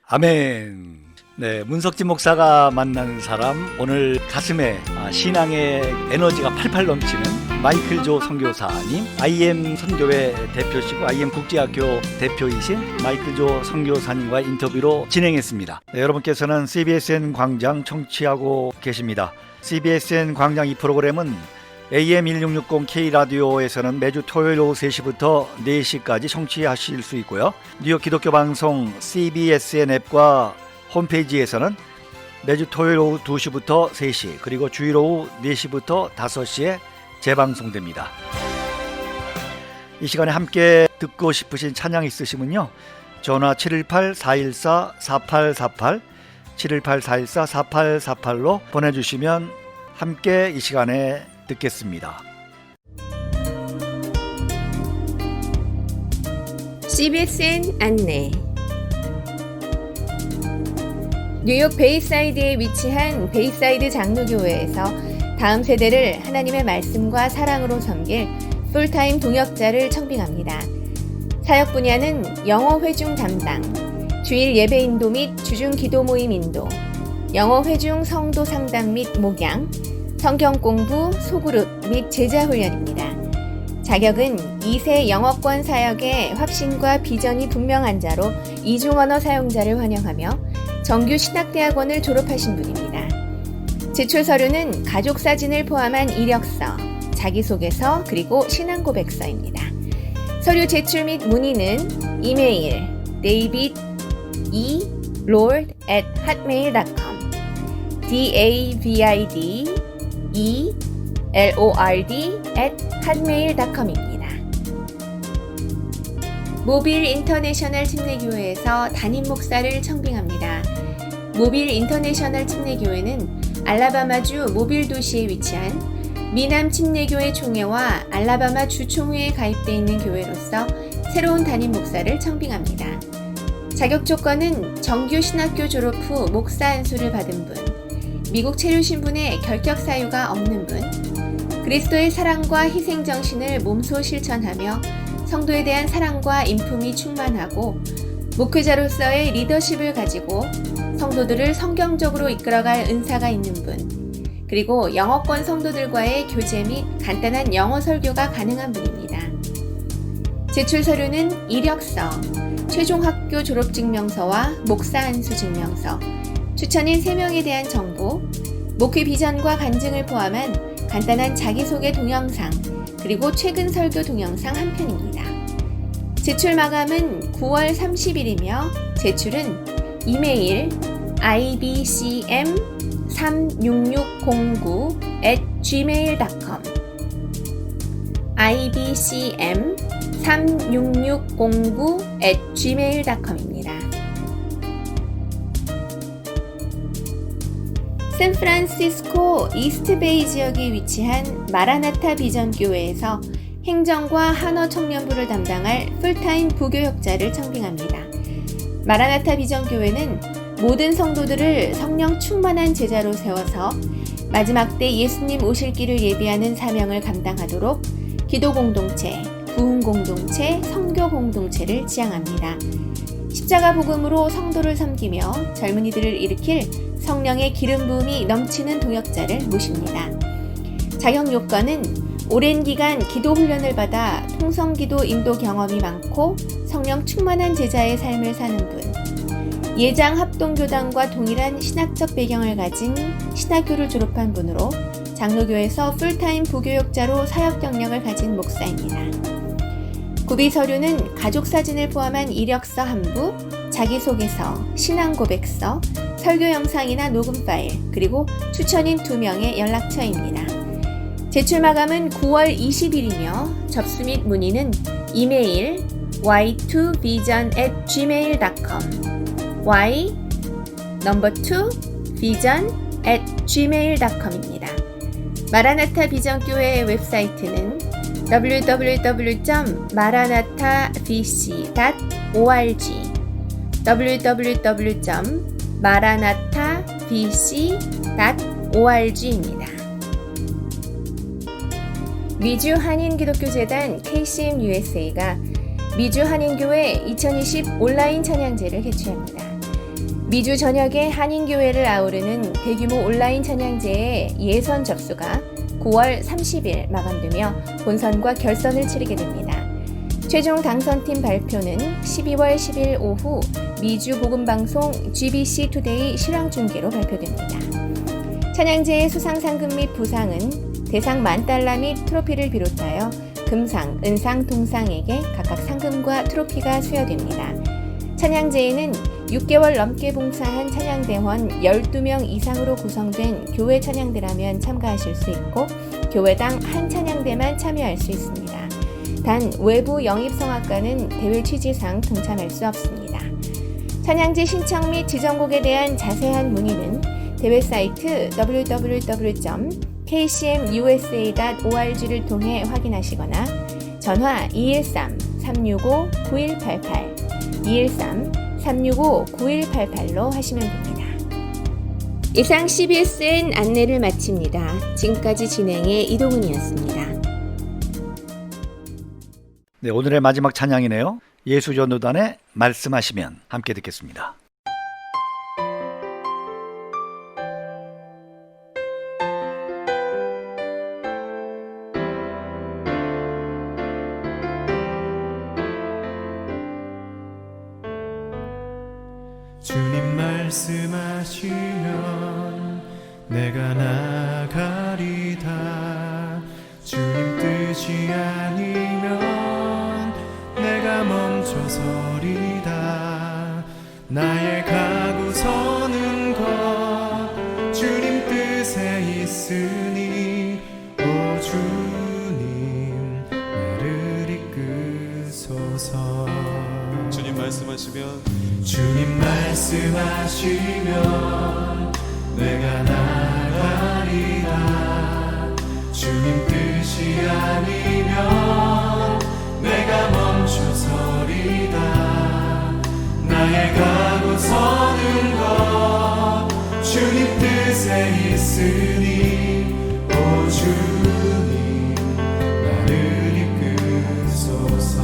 아멘. 네, 문석진 목사가 만난 사람, 오늘 가슴에 신앙의 에너지가 팔팔 넘치는 마이클 조 선교사님, IM 선교회 대표시고 IM 국제학교 대표이신 마이클 조 선교사님과 인터뷰로 진행했습니다. 네, 여러분께서는 CBSN 광장 청취하고 계십니다. CBSN 광장 이 프로그램은 AM 1660 K라디오에서는 매주 토요일 오후 3시부터 4시까지 청취하실 수 있고요. 뉴욕 기독교 방송 CBSN 앱과 홈페이지에서는 매주 토요일 오후 2시부터 3시 그리고 주일 오후 4시부터 5시에 재방송됩니다. 이 시간에 함께 듣고 싶으신 찬양 있으시면요. 전화 718-414-4848 718-414-4848로 보내주시면 함께 이 시간에 듣겠습니다. CBSN 안내. 뉴욕 베이사이드에 위치한 베이사이드 장로교회에서 다음 세대를 하나님의 말씀과 사랑으로 섬길 풀타임 동역자를 청빙합니다. 사역 분야는 영어 회중 담당, 주일 예배 인도 및 주중 기도 모임 인도, 영어 회중 성도 상담 및 목양, 성경 공부, 소그룹 및 제자 훈련입니다. 자격은 2세 영어권 사역의 확신과 비전이 분명한 자로 이중 언어 사용자를 환영하며 정규 신학대학원을 졸업하신 분입니다. 제출 서류는 가족 사진을 포함한 이력서, 자기소개서, 그리고 신앙고백서입니다. 서류 제출 및 문의는 이메일 davidelord@hotmail.com davidelord@hotmail.com입니다. 모빌 인터내셔널 침례교회에서 담임 목사를 청빙합니다. 모빌 인터내셔널 침례교회는 알라바마주 모빌 도시에 위치한 미남 침례교회 총회와 알라바마 주총회에 가입돼 있는 교회로서 새로운 담임 목사를 청빙합니다. 자격 조건은 정규 신학교 졸업 후 목사 안수를 받은 분, 미국 체류 신분의 결격 사유가 없는 분, 그리스도의 사랑과 희생 정신을 몸소 실천하며 성도에 대한 사랑과 인품이 충만하고 목회자로서의 리더십을 가지고 성도들을 성경적으로 이끌어갈 은사가 있는 분, 그리고 영어권 성도들과의 교제 및 간단한 영어 설교가 가능한 분입니다. 제출 서류는 이력서, 최종 학교 졸업 증명서와 목사 안수 증명서, 추천인 3명에 대한 정보, 목회 비전과 간증을 포함한 간단한 자기소개 동영상, 그리고 최근 설교 동영상 한 편입니다. 제출 마감은 9월 30일이며 제출은 이메일 ibcm36609@gmail.com ibcm36609@gmail.com입니다. 샌프란시스코 이스트베이 지역에 위치한 마라나타 비전교회에서 행정과 한어 청년부를 담당할 풀타임 부교역자를 청빙합니다. 마라나타 비전교회는 모든 성도들을 성령 충만한 제자로 세워서 마지막 때 예수님 오실 길을 예비하는 사명을 감당하도록 기도 공동체, 부흥 공동체, 선교 공동체를 지향합니다. 십자가 복음으로 성도를 섬기며 젊은이들을 일으킬 성령의 기름 부음이 넘치는 동역자를 모십니다. 자격 요건은 오랜 기간 기도 훈련을 받아 통성기도 인도 경험이 많고 성령 충만한 제자의 삶을 사는 분, 예장 합동교단과 동일한 신학적 배경을 가진 신학교를 졸업한 분으로 장로교에서 풀타임 부교역자로 사역 경력을 가진 목사입니다. 구비 서류는 가족 사진을 포함한 이력서 한 부, 자기소개서, 신앙고백서, 설교 영상이나 녹음 파일, 그리고 추천인 2명의 연락처입니다. 제출 마감은 9월 20일이며 접수 및 문의는 이메일 y2vision@gmail.com y2vision@gmail.com입니다. 마라나타 비전교회의 웹사이트는 www.maranatabc.org www.maranatabc.org입니다. 미주 한인기독교재단 KCM-USA가 미주 한인교회 2020 온라인 찬양제를 개최합니다. 미주 전역의 한인교회를 아우르는 대규모 온라인 찬양제의 예선 접수가 9월 30일 마감되며 본선과 결선을 치르게 됩니다. 최종 당선팀 발표는 12월 10일 오후 미주 복음방송 GBC 투데이 실황중계로 발표됩니다. 찬양제의 수상상금 및 부상은 대상 $10,000 및 트로피를 비롯하여 금상, 은상, 동상에게 각각 상금과 트로피가 수여됩니다. 찬양제에는 6개월 넘게 봉사한 찬양대원 12명 이상으로 구성된 교회 찬양대라면 참가하실 수 있고 교회당 한 찬양대만 참여할 수 있습니다. 단 외부 영입성악가는 대회 취지상 동참할 수 없습니다. 찬양제 신청 및 지정곡에 대한 자세한 문의는 대회 사이트 www.kcmusa.org를 통해 확인하시거나 전화 213-365-9188 213-365-9188로 하시면 됩니다. 이상 CBSN 안내를 마칩니다. 지금까지 진행의 이동훈이었습니다. 네, 오늘의 마지막 찬양이네요. 예수전도단의 말씀하시면 함께 듣겠습니다. 주님 말 말씀하시면 내가 나가리다. 주님 뜻이 아니면 내가 멈춰서리다. 나의 가고 서는 것 주님 뜻에 있으니 오 주님 나를 이끄소서. 주님 말씀하시면 주님 말씀하시면 내가 나가리다. 주님 뜻이 아니면 내가 멈춰서리다. 나의 가고 서는 것 주님 뜻에 있으니 오 주님 나를 이끄소서.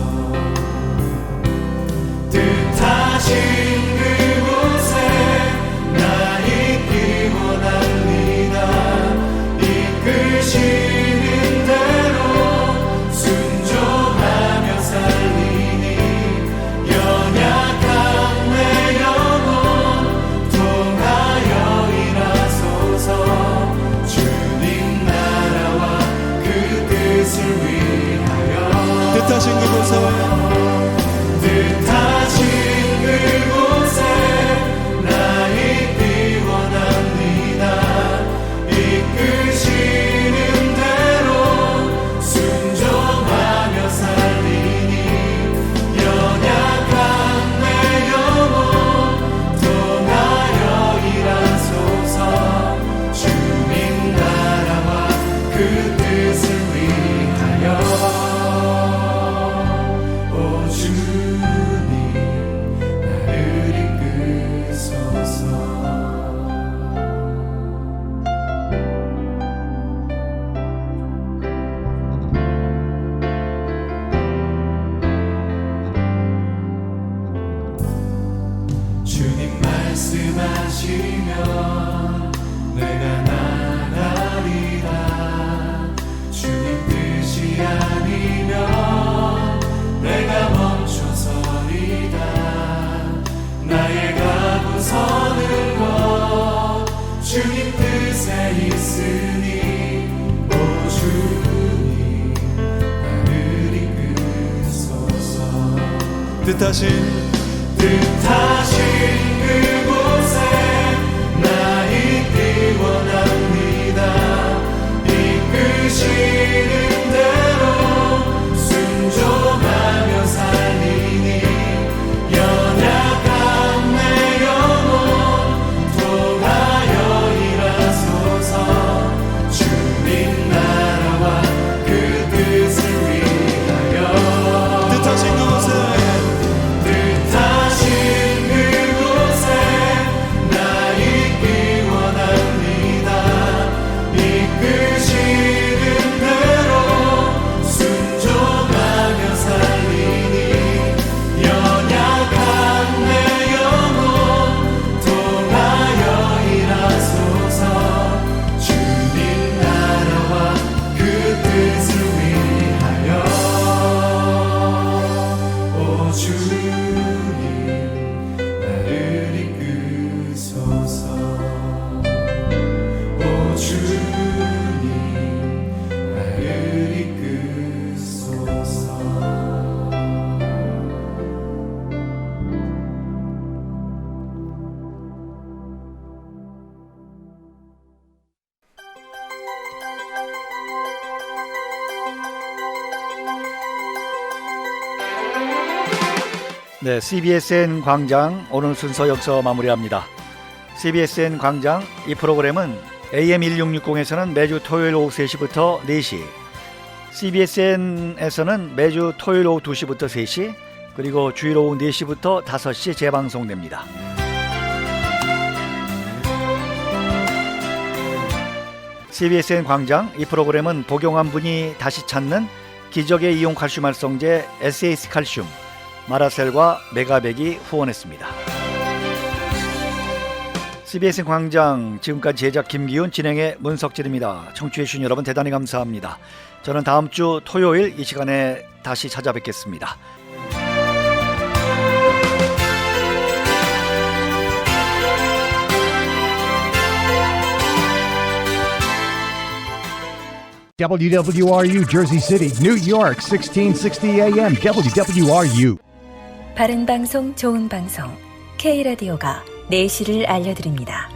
뜻하신 그곳에 나 있기 원합니다. 이끄시는 대로 순종하며 살리니 연약한 내 영혼 통하여 일하소서. 주님 나라와 그 뜻을 위하여 뜻하신 그곳에 뜻하신 그곳에 나 있기 원합니다. 이끄시는 대로 순종하며 살리니 연약한 내 영혼 통하여 일하소서. 주님 나라와 그 뜻을 위하여 오 주님 나를 이끄소서. 주님 말씀하시면 내가 나가리다. 주님 뜻이 아니면 내가 멈춰서리다. 나의 가고 서는 것 주님 뜻에 있으니 오 주님 나를 이끄소서. 뜻하신 그곳에 나 있기 원합니다. 이끄시는 대로 순종하며 살리니 연약한 내 영혼 통하여 일하소서. 주님 나라와 그 뜻을 위하여 뜻하신 그곳에 뜻하신 그곳에 나 있기 원합니다. 이끄시는 대로 순종하며 살리니 연약한 내 영혼 통하여 일하소서. 주님 나라와 그 뜻을 위하여 오 주님 나를 이끄소서. 오 주님 나를 이끄소서. 네, CBSN 광장 오늘 순서 여기서 마무리합니다. CBSN 광장 이 프로그램은 AM 1660에서는 매주 토요일 오후 3시부터 4시, CBSN에서는 매주 토요일 오후 2시부터 3시, 그리고 주일 오후 4시부터 5시 재방송됩니다. CBSN 광장 이 프로그램은 복용한 분이 다시 찾는 기적의 이온 칼슘 활성제 SAS 칼슘, 마라셀과 메가백이 후원했습니다. CBS 광장 지금까지 제작 김기훈, 진행의 문석진입니다. 청취해 주신 여러분 대단히 감사합니다. 저는 다음 주 토요일 이 시간에 다시 찾아뵙겠습니다. WWRU Jersey City, New York, 1660 AM, WWRU. 바른 방송, 좋은 방송. K라디오가 내실을 알려드립니다.